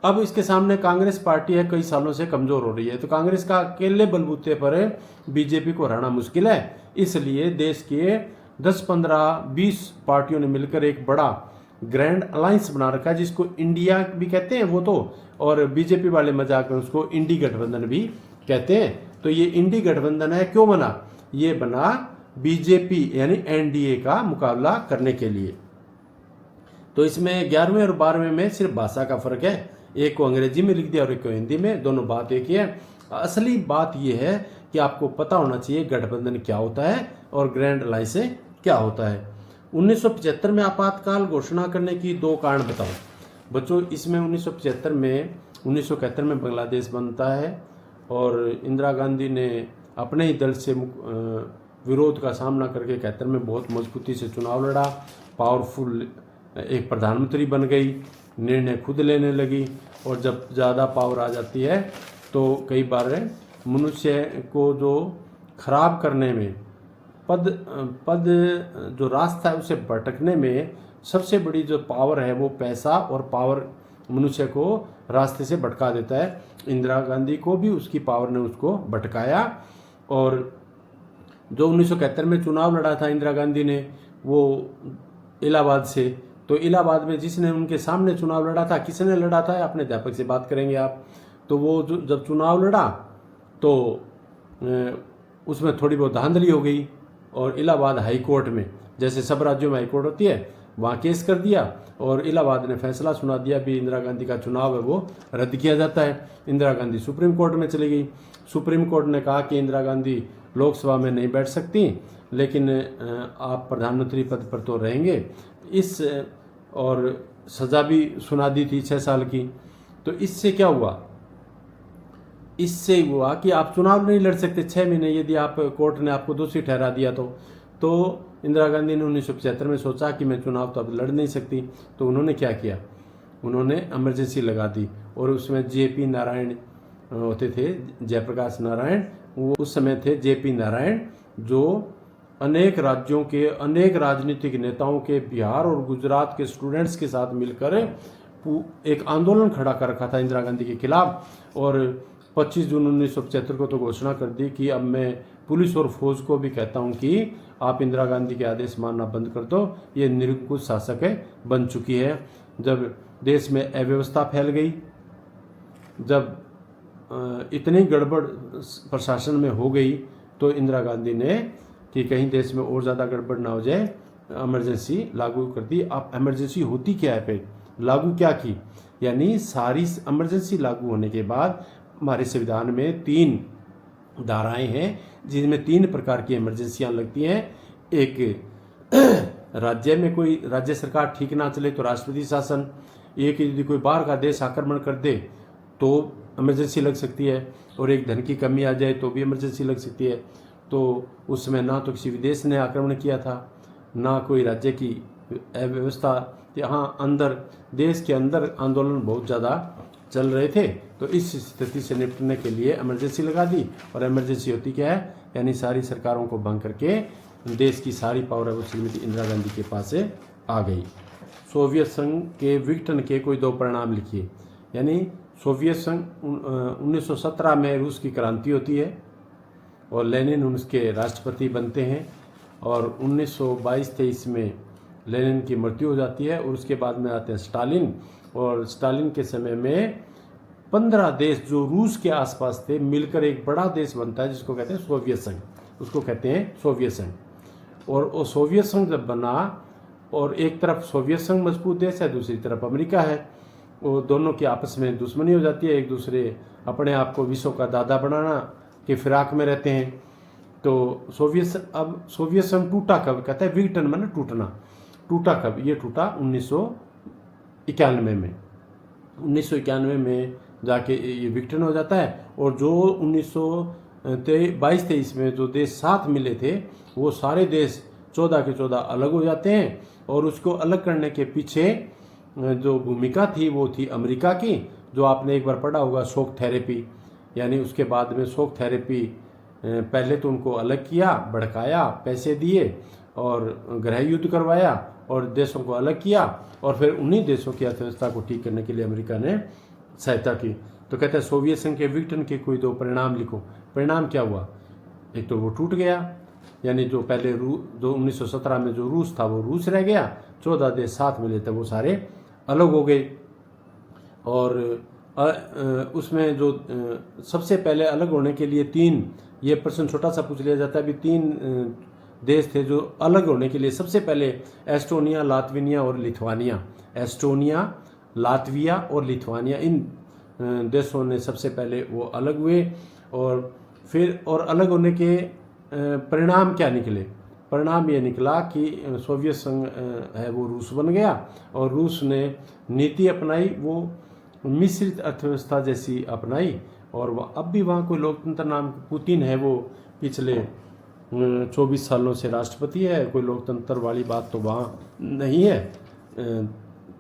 अब इसके सामने कांग्रेस पार्टी है, कई सालों से कमजोर हो रही है, तो कांग्रेस का अकेले बलबूते पर बीजेपी को हराना मुश्किल है। इसलिए देश के 10, 15, 20 पार्टियों ने मिलकर एक बड़ा ग्रैंड अलायंस बना रखा है, जिसको इंडिया भी कहते हैं वो तो, और बीजेपी वाले मजाक में उसको इंडी गठबंधन भी कहते हैं। तो ये इंडी गठबंधन है, क्यों बना? ये बना बीजेपी यानी एनडीए का मुकाबला करने के लिए। तो इसमें 11वें और 12वें में सिर्फ भाषा का फर्क है, एक को अंग्रेजी में लिख दिया और एक को हिंदी में, दोनों बात एक ही है। असली बात यह है कि आपको पता होना चाहिए गठबंधन क्या होता है और ग्रैंड अलायंस क्या होता है। 1975 में आपातकाल घोषणा करने की 2 कारण बताओ बच्चों। इसमें 1971 में बांग्लादेश बनता है और इंदिरा गांधी ने अपने ही दल से विरोध का सामना करके 71 में बहुत मजबूती से चुनाव लड़ा, पावरफुल एक प्रधानमंत्री बन गई, निर्णय खुद लेने लगी। और जब ज़्यादा पावर आ जाती है तो कई बार मनुष्य को जो खराब करने में, पद जो रास्ता है उसे भटकने में सबसे बड़ी जो पावर है वो पैसा और पावर मनुष्य को रास्ते से भटका देता है। इंदिरा गांधी को भी उसकी पावर ने उसको भटकाया। और जो 1971 में चुनाव लड़ा था इंदिरा गांधी ने, वो इलाहाबाद से, तो इलाहाबाद में जिसने उनके सामने चुनाव लड़ा था, किसने लड़ा था, अपने अध्यापक से बात करेंगे आप। तो वो जब चुनाव लड़ा तो उसमें थोड़ी बहुत धांधली हो गई और इलाहाबाद हाई कोर्ट में, जैसे सब राज्यों में हाई कोर्ट होती है, वहाँ केस कर दिया और इलाहाबाद ने फैसला सुना दिया भी इंदिरा गांधी का चुनाव है वो रद्द किया जाता है। इंदिरा गांधी सुप्रीम कोर्ट में चली गई। सुप्रीम कोर्ट ने कहा कि इंदिरा गांधी लोकसभा में नहीं बैठ सकती, लेकिन आप प्रधानमंत्री पद पर तो रहेंगे। इस और सज़ा भी सुना दी थी 6 साल की। तो इससे क्या हुआ, इससे हुआ कि आप चुनाव नहीं लड़ सकते 6 महीने, यदि आप कोर्ट ने आपको दोषी ठहरा दिया तो इंदिरा गांधी ने 1975 में सोचा कि मैं चुनाव तो अब लड़ नहीं सकती। तो उन्होंने क्या किया, उन्होंने इमरजेंसी लगा दी। और उसमें जेपी नारायण होते थे, जयप्रकाश नारायण, वो उस समय थे जेपी नारायण, जो अनेक राज्यों के अनेक राजनीतिक नेताओं के, बिहार और गुजरात के स्टूडेंट्स के साथ मिलकर एक आंदोलन खड़ा कर रखा था इंदिरा गांधी के खिलाफ। और 25 जून 1975 को तो घोषणा कर दी कि अब मैं पुलिस और फौज को भी कहता हूं कि आप इंदिरा गांधी के आदेश मानना बंद कर दो, ये निरंकुश शासक बन चुकी है। जब देश में अव्यवस्था फैल गई, जब इतनी गड़बड़ प्रशासन में हो गई, तो इंदिरा गांधी ने कि कहीं देश में और ज़्यादा गड़बड़ ना हो जाए, इमरजेंसी लागू कर दी। अब इमरजेंसी होती क्या है, पे लागू क्या की, यानी सारी इमरजेंसी लागू होने के बाद हमारे संविधान में 3 धाराएं हैं जिनमें 3 प्रकार की इमरजेंसियां लगती हैं। एक राज्य में कोई राज्य सरकार ठीक ना चले तो राष्ट्रपति शासन, एक यदि कोई बाहर का देश आक्रमण कर दे तो इमरजेंसी लग सकती है, और एक धन की कमी आ जाए तो भी इमरजेंसी लग सकती है। तो उस समय ना तो किसी विदेश ने आक्रमण किया था, ना कोई राज्य की अव्यवस्था, यहाँ अंदर देश के अंदर आंदोलन बहुत ज़्यादा चल रहे थे। तो इस स्थिति से निपटने के लिए इमरजेंसी लगा दी। और इमरजेंसी होती क्या है, यानी सारी सरकारों को भंग करके देश की सारी पावर है वो श्रीमती इंदिरा गांधी के पास से आ गई। सोवियत संघ के विघटन के कोई 2 परिणाम लिखिए। यानी सोवियत संघ 1917 में रूस की क्रांति होती है और लेनिन उसके राष्ट्रपति बनते हैं, और 1922-23 में लेनिन की मृत्यु हो जाती है। और उसके बाद में आते हैं स्टालिन, और स्टालिन के समय में 15 देश जो रूस के आसपास थे मिलकर एक बड़ा देश बनता है जिसको कहते हैं सोवियत संघ, उसको कहते हैं सोवियत संघ। और वो सोवियत संघ जब बना, और एक तरफ सोवियत संघ मजबूत देश है, दूसरी तरफ अमेरिका है, वो दोनों की आपस में दुश्मनी हो जाती है, एक दूसरे अपने आप को विश्व का दादा बनाना के फिराक में रहते हैं। तो सोवियत संघ टूटा कब, कहते हैं विघटन माने टूटना, टूटा कब, ये टूटा 1991 में। 1991 में जाके ये विघटन हो जाता है। और जो 1922-23 में जो देश साथ मिले थे वो सारे देश 14 के 14 अलग हो जाते हैं। और उसको अलग करने के पीछे जो भूमिका थी वो थी अमेरिका की, जो आपने एक बार पढ़ा होगा, शॉक थेरेपी। यानी उसके बाद में शॉक थेरेपी, पहले तो उनको अलग किया, भड़काया, पैसे दिए और गृह युद्ध करवाया और देशों को अलग किया, और फिर उन्हीं देशों की अर्थव्यवस्था को ठीक करने के लिए अमेरिका ने सहायता की। तो कहते हैं सोवियत संघ के विघटन के कोई 2 परिणाम लिखो। परिणाम क्या हुआ, एक तो वो टूट गया, यानी जो पहले जो 1917 में जो रूस था वो रूस रह गया, 14 देश साथ मिले थे वो सारे अलग हो गए। और उसमें जो सबसे पहले अलग होने के लिए 3, ये प्रश्न छोटा सा पूछ लिया जाता है, अभी 3 देश थे जो अलग होने के लिए सबसे पहले, एस्टोनिया, लातविया और लिथुआनिया। एस्टोनिया, लातविया और लिथुआनिया, इन देशों ने सबसे पहले वो अलग हुए। और फिर और अलग होने के परिणाम क्या निकले, परिणाम ये निकला कि सोवियत संघ है वो रूस बन गया, और रूस ने नीति अपनाई वो मिश्रित अर्थव्यवस्था जैसी अपनाई, और अब भी वहाँ कोई लोकतंत्र नाम पुतिन है, वो पिछले 24 सालों से राष्ट्रपति है, कोई लोकतंत्र वाली बात तो वहाँ नहीं है।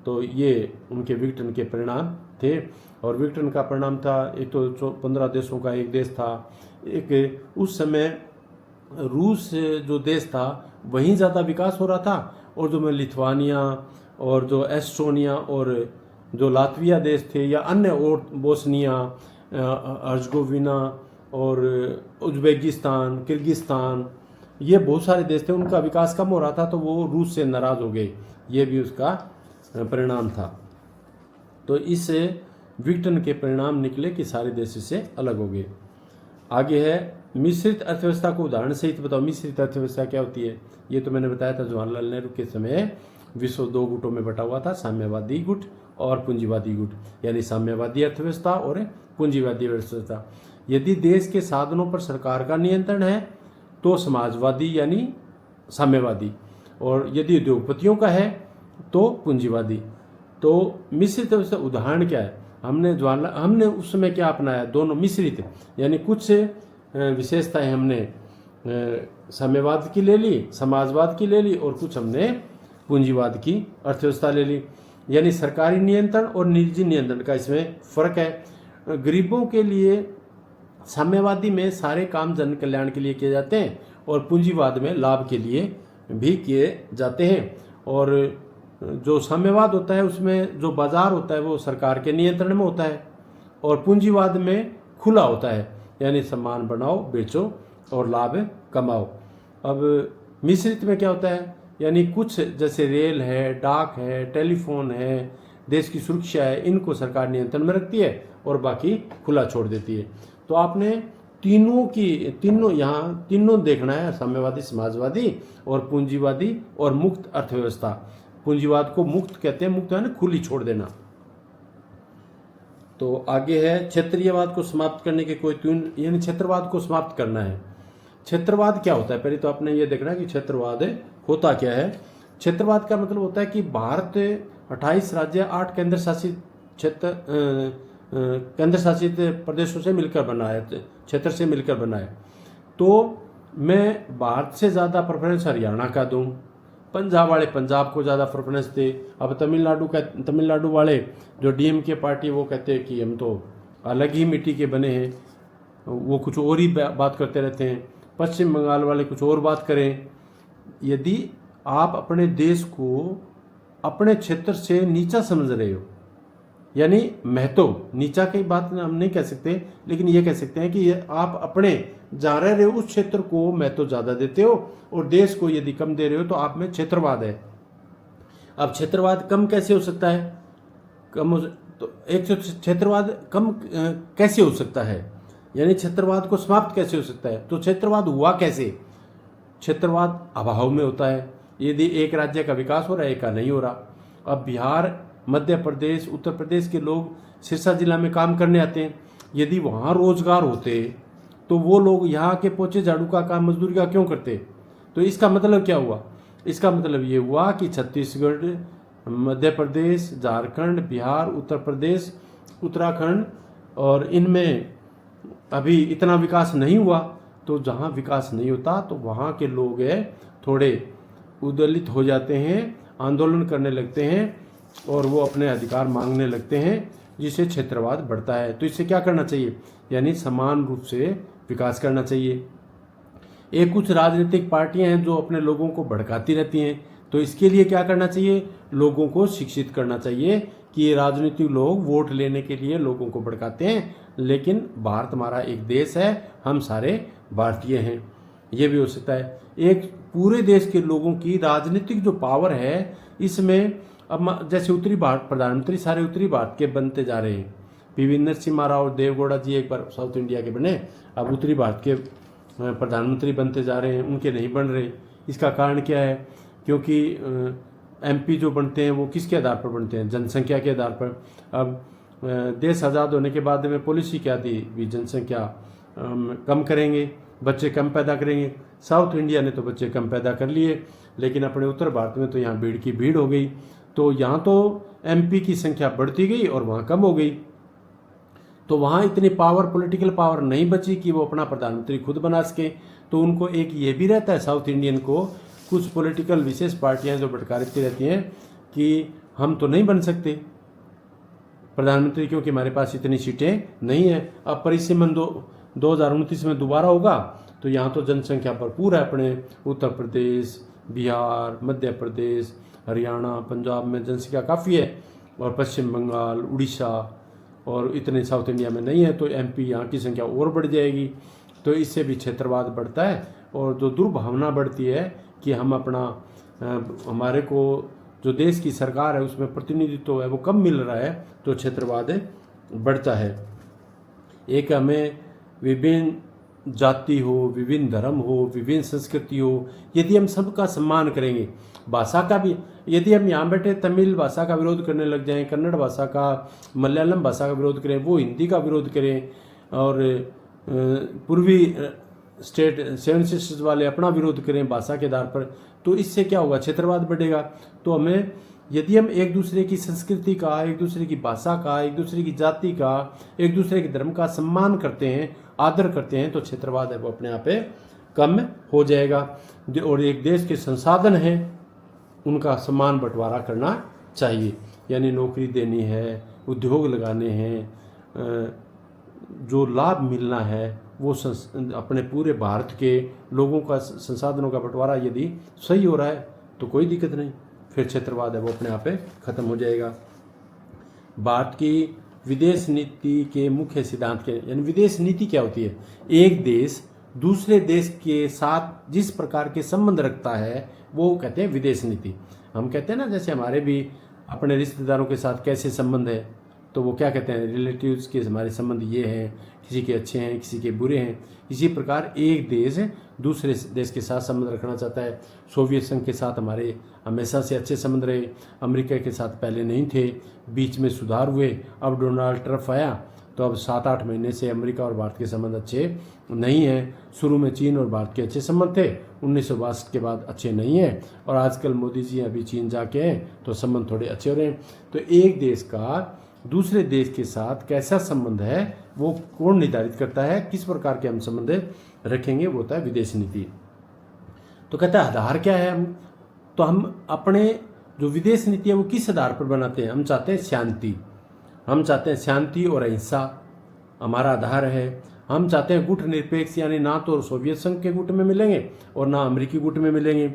तो ये उनके विघटन के परिणाम थे। और विघटन का परिणाम था, एक तो 15 देशों का एक देश था, एक उस समय रूस जो देश था वहीं ज़्यादा विकास हो रहा था, और जो मैं लिथुआनिया और जो एस्टोनिया और जो लातविया देश थे या अन्य और बोस्निया हर्जगोविना और उज्बेकिस्तान किर्गिस्तान, ये बहुत सारे देश थे, उनका विकास कम हो रहा था, तो वो रूस से नाराज़ हो गए। ये भी उसका परिणाम था। तो इस विघटन के परिणाम निकले कि सारे देश से अलग हो गए। आगे है मिश्रित अर्थव्यवस्था को उदाहरण सहित बताओ। मिश्रित अर्थव्यवस्था क्या होती है? ये तो मैंने बताया था, जवाहरलाल नेहरू के समय विश्व 2 गुटों में बटा हुआ था, साम्यवादी गुट और पूंजीवादी गुट, यानी साम्यवादी अर्थव्यवस्था और पूंजीवादी अर्थव्यवस्था। यदि देश के साधनों पर सरकार का नियंत्रण है तो समाजवादी यानी साम्यवादी, और यदि उद्योगपतियों का है तो पूंजीवादी। तो मिश्रित अर्थव्यवस्था उदाहरण क्या है? हमने उस समय क्या अपनाया? दोनों मिश्रित, यानी कुछ विशेषताएं हमने साम्यवाद की ले ली, समाजवाद की ले ली, और कुछ हमने पूंजीवाद की अर्थव्यवस्था ले ली। यानी सरकारी नियंत्रण और निजी नियंत्रण का इसमें फर्क है। गरीबों के लिए साम्यवादी में सारे काम जन कल्याण के लिए किए जाते हैं, और पूंजीवाद में लाभ के लिए भी किए जाते हैं। और जो साम्यवाद होता है उसमें जो बाजार होता है वो सरकार के नियंत्रण में होता है, और पूंजीवाद में खुला होता है, यानी सामान बनाओ, बेचो और लाभ कमाओ। अब मिश्रित में क्या होता है? यानी कुछ जैसे रेल है, डाक है, टेलीफोन है, देश की सुरक्षा है, इनको सरकार नियंत्रण में रखती है और बाकी खुला छोड़ देती है। तो आपने तीनों देखना है, साम्यवादी, समाजवादी और पूंजीवादी और मुक्त अर्थव्यवस्था। पूंजीवाद को मुक्त कहते हैं, मुक्त है ना खुली छोड़ देना। तो आगे है क्षेत्रीयवाद को समाप्त करने के कोई तीन, यानी क्षेत्रवाद को समाप्त करना है। क्षेत्रवाद क्या होता है? पहले तो आपने ये देखना है कि क्षेत्रवाद होता क्या है। क्षेत्रवाद का मतलब होता है कि भारत 28 राज्य 8 केंद्र शासित प्रदेशों से मिलकर बना है, क्षेत्र से मिलकर बना है। तो मैं भारत से ज़्यादा प्रेफरेंस हरियाणा का दूं, पंजाब वाले पंजाब को ज़्यादा प्रेफरेंस दे। अब तमिलनाडु वाले जो डीएमके पार्टी, वो कहते हैं कि हम तो अलग ही मिट्टी के बने हैं, वो कुछ और ही बात करते रहते हैं। पश्चिम बंगाल वाले कुछ और बात करें। यदि आप अपने देश को अपने क्षेत्र से नीचा समझ रहे हो, यानी महत्व, नीचा की बात हम नहीं कह सकते, लेकिन ये कह सकते हैं कि आप अपने जहाँ रह रहे हो उस क्षेत्र को महत्व ज़्यादा देते हो, और देश को यदि कम दे रहे हो तो आप में क्षेत्रवाद है। अब क्षेत्रवाद कम कैसे हो सकता है? तो एक क्षेत्रवाद कम कैसे हो सकता है, यानी क्षेत्रवाद को समाप्त कैसे हो सकता है? तो क्षेत्रवाद हुआ कैसे? क्षेत्रवाद अभाव में होता है, यदि एक राज्य का विकास हो रहा है, एक का नहीं हो रहा। अब बिहार, मध्य प्रदेश, उत्तर प्रदेश के लोग सिरसा जिला में काम करने आते हैं। यदि वहाँ रोजगार होते तो वो लोग यहाँ के पोछे झाड़ू का काम, मजदूरी का क्यों करते? तो इसका मतलब क्या हुआ? इसका मतलब ये हुआ कि छत्तीसगढ़, मध्य प्रदेश, झारखंड, बिहार, उत्तर प्रदेश, उत्तराखंड, और इनमें अभी इतना विकास नहीं हुआ। तो जहाँ विकास नहीं होता तो वहाँ के लोग थोड़े उद्दलित हो जाते हैं, आंदोलन करने लगते हैं, और वो अपने अधिकार मांगने लगते हैं, जिससे क्षेत्रवाद बढ़ता है। तो इससे क्या करना चाहिए? यानी समान रूप से विकास करना चाहिए। एक कुछ राजनीतिक पार्टियां हैं जो अपने लोगों को भड़काती रहती हैं, तो इसके लिए क्या करना चाहिए? लोगों को शिक्षित करना चाहिए कि ये राजनीतिक लोग वोट लेने के लिए लोगों को भड़काते हैं, लेकिन भारत हमारा एक देश है, हम सारे भारतीय हैं। ये भी हो सकता है। एक पूरे देश के लोगों की राजनीतिक जो पावर है, इसमें अब जैसे उत्तरी भारत, प्रधानमंत्री सारे उत्तरी भारत के बनते जा रहे हैं। पीवी नरसिम्हा राव, देवगौड़ा जी एक बार साउथ इंडिया के बने, अब उत्तरी भारत के प्रधानमंत्री बनते जा रहे हैं, उनके नहीं बन रहे। इसका कारण क्या है? क्योंकि एमपी जो बनते हैं वो किसके आधार पर बनते हैं? जनसंख्या के आधार पर। अब देश आज़ाद होने के बाद में पॉलिसी क्या थी? भी जनसंख्या कम करेंगे, बच्चे कम पैदा करेंगे। साउथ इंडिया ने तो बच्चे कम पैदा कर लिए, लेकिन अपने उत्तर भारत में तो यहाँ भीड़ की भीड़ हो गई। तो यहाँ तो एमपी की संख्या बढ़ती गई और वहाँ कम हो गई। तो वहाँ इतनी पावर, पॉलिटिकल पावर नहीं बची कि वो अपना प्रधानमंत्री खुद बना सके। तो उनको एक ये भी रहता है साउथ इंडियन को, कुछ पॉलिटिकल विशेष पार्टियां जो भटकारती रहती हैं कि हम तो नहीं बन सकते प्रधानमंत्री क्योंकि हमारे पास इतनी सीटें नहीं है। अब परिसीमन 2029 में दोबारा होगा तो यहाँ तो जनसंख्या भरपूर है, अपने उत्तर प्रदेश, बिहार, मध्य प्रदेश, हरियाणा, पंजाब में जनसंख्या काफ़ी है, और पश्चिम बंगाल, उड़ीसा, और इतने साउथ इंडिया में नहीं है। तो एमपी यहाँ की संख्या और बढ़ जाएगी। तो इससे भी क्षेत्रवाद बढ़ता है और जो दुर्भावना बढ़ती है कि हम अपना हमारे को जो देश की सरकार है उसमें प्रतिनिधित्व है वो कम मिल रहा है, तो क्षेत्रवाद बढ़ता है। एक हमें विभिन्न जाति हो, विभिन्न धर्म हो, विभिन्न संस्कृति हो, यदि हम सबका सम्मान करेंगे, भाषा का भी, यदि हम यहाँ बैठे तमिल भाषा का विरोध करने लग जाएं, कन्नड़ भाषा का, मलयालम भाषा का विरोध करें, वो हिंदी का विरोध करें, और पूर्वी स्टेट 7 सिस्टर्स वाले अपना विरोध करें भाषा के आधार पर, तो इससे क्या होगा, क्षेत्रवाद बढ़ेगा। तो हमें, यदि हम एक दूसरे की संस्कृति का, एक दूसरे की भाषा का, एक दूसरे की जाति का, एक दूसरे के धर्म का सम्मान करते हैं, आदर करते हैं, तो क्षेत्रवाद है वो अपने आप कम हो जाएगा। और एक देश के संसाधन हैं उनका समान बंटवारा करना चाहिए, यानी नौकरी देनी है, उद्योग लगाने हैं, जो लाभ मिलना है वो अपने पूरे भारत के लोगों का संसाधनों का बंटवारा यदि सही हो रहा है तो कोई दिक्कत नहीं, फिर क्षेत्रवाद है वो अपने आप खत्म हो जाएगा। भारत की विदेश नीति के मुख्य सिद्धांत के, यानी विदेश नीति क्या होती है, एक देश दूसरे देश के साथ जिस प्रकार के संबंध रखता है वो कहते हैं विदेश नीति। हम कहते हैं ना, जैसे हमारे भी अपने रिश्तेदारों के साथ कैसे संबंध है, तो वो क्या कहते हैं, रिलेटिव्स के हमारे संबंध ये हैं, किसी के अच्छे हैं, किसी के बुरे हैं। इसी प्रकार एक देश दूसरे देश के साथ संबंध रखना चाहता है। सोवियत संघ के साथ हमारे हमेशा से अच्छे संबंध रहे, अमेरिका के साथ पहले नहीं थे, बीच में सुधार हुए, अब डोनाल्ड ट्रम्प आया तो अब 7-8 महीने से अमेरिका और भारत के संबंध अच्छे नहीं हैं। शुरू में चीन और भारत के अच्छे संबंध थे, 1962 के बाद अच्छे नहीं हैं, और आजकल मोदी जी अभी चीन जाके हैं तो संबंध थोड़े अच्छे हो रहे हैं। तो एक देश का दूसरे देश के साथ कैसा संबंध है वो कौन निर्धारित करता है, किस प्रकार के हम संबंध रखेंगे, वो होता है विदेश नीति। तो कहता है आधार क्या है, हम अपने जो विदेश नीति है वो किस आधार पर बनाते हैं। हम चाहते हैं शांति, हम चाहते हैं शांति और अहिंसा हमारा आधार है। हम चाहते हैं गुट निरपेक्ष, यानी ना तो सोवियत संघ के गुट में मिलेंगे और ना अमेरिकी गुट में मिलेंगे।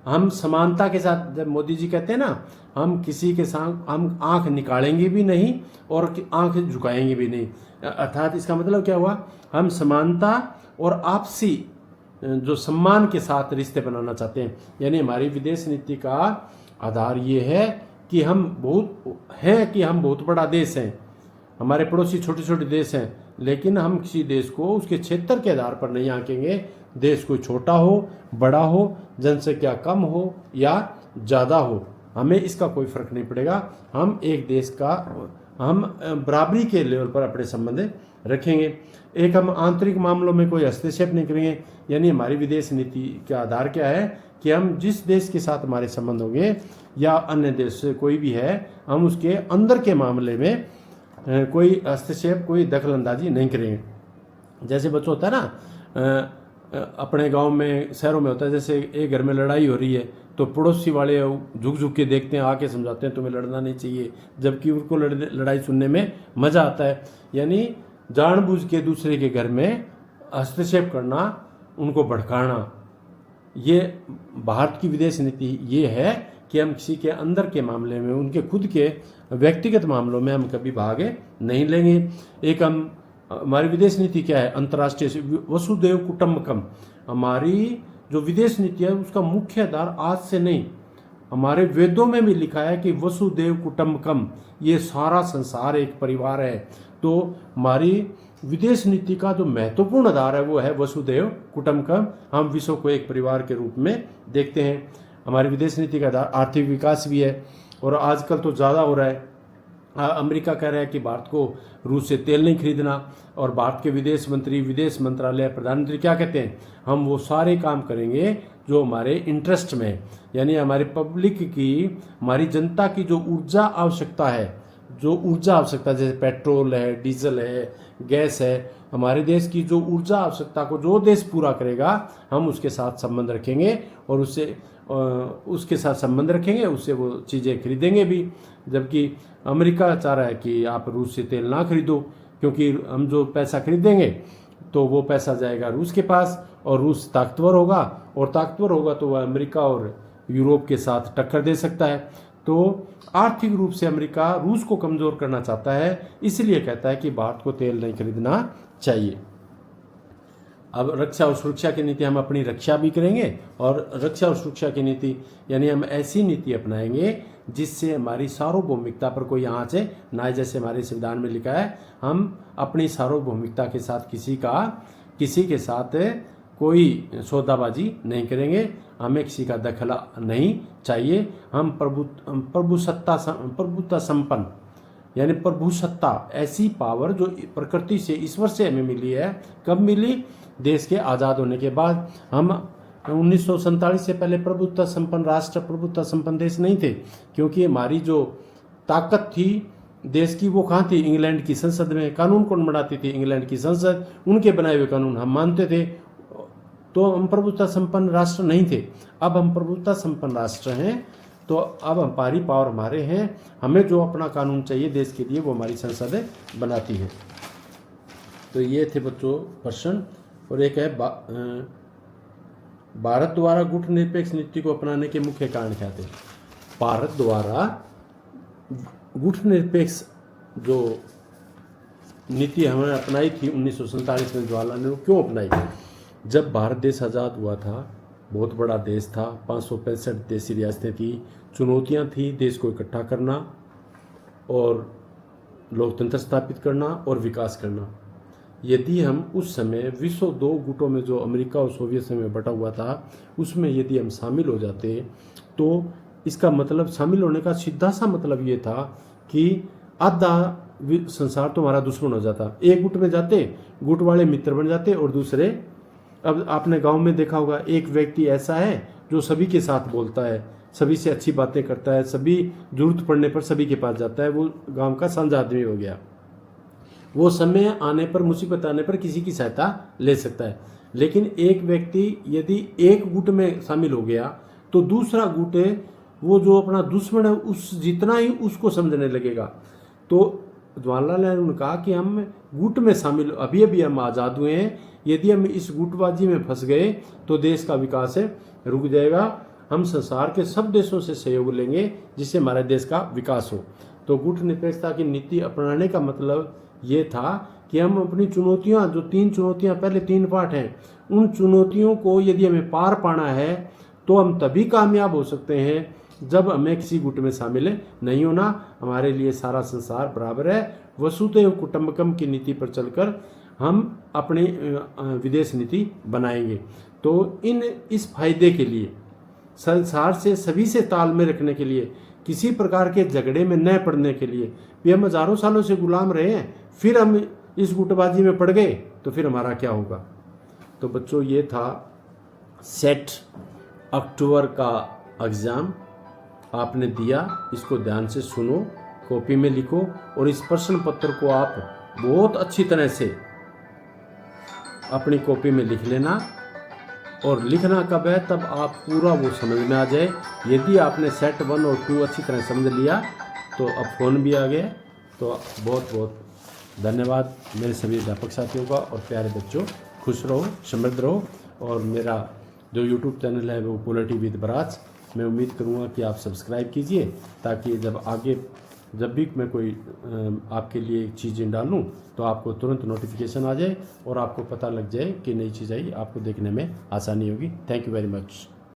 हम समानता के साथ, जब मोदी जी कहते हैं ना, हम किसी के साथ हम आंख निकालेंगे भी नहीं और आंख झुकाएंगे भी नहीं, अर्थात इसका मतलब क्या हुआ, हम समानता और आपसी जो सम्मान के साथ रिश्ते बनाना चाहते हैं। यानी हमारी विदेश नीति का आधार ये है कि हम बहुत बड़ा देश हैं, हमारे पड़ोसी छोटे छोटे देश हैं, लेकिन हम किसी देश को उसके क्षेत्र के आधार पर नहीं आंकेंगे। देश कोई छोटा हो, बड़ा हो, जनसंख्या कम हो या ज़्यादा हो, हमें इसका कोई फर्क नहीं पड़ेगा। हम एक देश का, हम बराबरी के लेवल पर अपने संबंध रखेंगे। एक, हम आंतरिक मामलों में कोई हस्तक्षेप नहीं करेंगे। यानी हमारी विदेश नीति का आधार क्या है कि हम जिस देश के साथ हमारे संबंध होंगे या अन्य देश से कोई भी है, हम उसके अंदर के मामले में कोई हस्तक्षेप, कोई दखलंदाजी नहीं करेंगे। जैसे बच्चों होता है ना, अपने गांव में, शहरों में होता है, जैसे एक घर में लड़ाई हो रही है तो पड़ोसी वाले झुक झुक के देखते हैं, आके समझाते हैं तुम्हें लड़ना नहीं चाहिए, जबकि उनको लड़ाई सुनने में मज़ा आता है। यानी जानबूझ के दूसरे के घर में हस्तक्षेप करना, उनको भड़काना, ये भारत की विदेश नीति ये है कि हम किसी के अंदर के मामले में, उनके खुद के व्यक्तिगत मामलों में हम कभी भाग नहीं लेंगे। एक, हमारी विदेश नीति क्या है, अंतर्राष्ट्रीय वसुधैव कुटुंबकम। हमारी जो विदेश नीति है उसका मुख्य आधार आज से नहीं, हमारे वेदों में भी लिखा है कि वसुधैव कुटुंबकम, ये सारा संसार एक परिवार है। तो हमारी विदेश नीति का जो महत्वपूर्ण आधार है वो है वसुधैव कुटुंबकम। हम विश्व को एक परिवार के रूप में देखते हैं। हमारी विदेश नीति का आधार आर्थिक विकास भी है, और आजकल तो ज़्यादा हो रहा है। अमेरिका कह रहा है कि भारत को रूस से तेल नहीं खरीदना, और भारत के विदेश मंत्री, विदेश मंत्रालय, प्रधानमंत्री क्या कहते हैं, हम वो सारे काम करेंगे जो हमारे इंटरेस्ट में है। यानी हमारी पब्लिक की, हमारी जनता की जो ऊर्जा आवश्यकता है, जैसे पेट्रोल है, डीजल है, गैस है, हमारे देश की जो ऊर्जा आवश्यकता को जो देश पूरा करेगा हम उसके साथ संबंध रखेंगे और उसके साथ संबंध रखेंगे, उससे वो चीज़ें खरीदेंगे भी। जबकि अमेरिका चाह रहा है कि आप रूस से तेल ना खरीदो, क्योंकि हम जो पैसा खरीदेंगे तो वो पैसा जाएगा रूस के पास, और रूस ताकतवर होगा, और ताकतवर होगा तो वह अमेरिका और यूरोप के साथ टक्कर दे सकता है। तो आर्थिक रूप से अमेरिका रूस को कमज़ोर करना चाहता है, इसलिए कहता है कि भारत को तेल नहीं खरीदना चाहिए। अब रक्षा और सुरक्षा की नीति, हम अपनी रक्षा भी करेंगे, और रक्षा और सुरक्षा की नीति यानी हम ऐसी नीति अपनाएंगे जिससे हमारी सार्वभौमिकता पर कोई आँच ना आए। जैसे हमारे संविधान में लिखा है, हम अपनी सार्वभौमिकता के साथ किसी के साथ कोई सौदाबाजी नहीं करेंगे, हमें किसी का दखल नहीं चाहिए। हम प्रभुता संपन्न यानी प्रभुसत्ता, ऐसी पावर जो प्रकृति से, ईश्वर से हमें मिली है। कब मिली? देश के आज़ाद होने के बाद। हम 1947 से पहले प्रभुत्व संपन्न राष्ट्र, प्रभुत्व संपन्न देश नहीं थे, क्योंकि हमारी जो ताकत थी देश की वो कहाँ थी? इंग्लैंड की संसद में। कानून कौन बनाती थी? इंग्लैंड की संसद, उनके बनाए हुए कानून हम मानते थे, तो हम प्रभुत्व संपन्न राष्ट्र नहीं थे। अब हम प्रभुत्व संपन्न राष्ट्र हैं, तो अब हमारी पावर हमारे हैं, हमें जो अपना कानून चाहिए देश के लिए वो हमारी संसद बनाती है। तो ये थे बच्चों प्रश्न। और एक है भारत द्वारा गुटनिरपेक्ष नीति को अपनाने के मुख्य कारण क्या थे? भारत द्वारा गुटनिरपेक्ष जो नीति हमने अपनाई थी 1947 में, जवाहरलाल नेहरू क्यों अपनाई? जब भारत देश आज़ाद हुआ था, बहुत बड़ा देश था, 565 देशी रियासतें थी, चुनौतियां थी देश को इकट्ठा करना और लोकतंत्र स्थापित करना और विकास करना। यदि हम उस समय विश्व 2 गुटों में, जो अमेरिका और सोवियत संघ में बटा हुआ था, उसमें यदि हम शामिल हो जाते तो इसका मतलब, शामिल होने का सीधा सा मतलब ये था कि आधा संसार तो हमारा दुश्मन हो जाता। एक गुट में जाते, गुट वाले मित्र बन जाते, और दूसरे, अब आपने गांव में देखा होगा, एक व्यक्ति ऐसा है जो सभी के साथ बोलता है, सभी से अच्छी बातें करता है, सभी जरूरत पड़ने पर सभी के पास जाता है, वो गांव का साझा आदमी हो गया। वो समय आने पर, मुसीबत आने पर किसी की सहायता ले सकता है। लेकिन एक व्यक्ति यदि एक गुट में शामिल हो गया तो दूसरा गुट, वो जो अपना दुश्मन है, उस जितना ही उसको समझने लगेगा। तो जवाहरलाल नेहरू ने कहा कि हम गुट में शामिल, अभी हम आज़ाद हुए हैं, यदि हम इस गुटबाजी में फंस गए तो देश का विकास रुक जाएगा। हम संसार के सब देशों से सहयोग लेंगे जिससे हमारे देश का विकास हो। तो गुट निरपेक्षता की नीति अपनाने का मतलब ये था कि हम अपनी चुनौतियां, जो 3 चुनौतियां, पहले 3 पार्ट हैं, उन चुनौतियों को यदि हमें पार पाना है तो हम तभी कामयाब हो सकते हैं जब हमें किसी गुट में शामिल नहीं होना। हमारे लिए सारा संसार बराबर है। वसुधैव कुटुंबकम की नीति पर चलकर हम अपनी विदेश नीति बनाएंगे। तो इस फायदे के लिए, संसार से सभी से तालमेल रखने के लिए, किसी प्रकार के झगड़े में न पड़ने के लिए, भी हम हजारों सालों से गुलाम रहे हैं, फिर हम इस गुटबाजी में पड़ गए तो फिर हमारा क्या होगा? तो बच्चों, ये था सेट अक्टूबर का एग्ज़ाम आपने दिया, इसको ध्यान से सुनो, कॉपी में लिखो, और इस प्रश्न पत्र को आप बहुत अच्छी तरह से अपनी कॉपी में लिख लेना। और लिखना कब है? तब आप पूरा वो समझ में आ जाए। यदि आपने सेट 1 और 2 अच्छी तरह समझ लिया तो अब फ़ोन भी आ गया। तो बहुत बहुत धन्यवाद मेरे सभी अध्यापक साथियों का। और प्यारे बच्चों, खुश रहो, समृद्ध रहो। और मेरा जो यूट्यूब चैनल है वो पॉलिटी विद बराज, मैं उम्मीद करूँगा कि आप सब्सक्राइब कीजिए, ताकि जब भी मैं कोई आपके लिए चीज़ें डालूं तो आपको तुरंत नोटिफिकेशन आ जाए और आपको पता लग जाए कि नई चीज़ आई, आपको देखने में आसानी होगी। Thank you very much.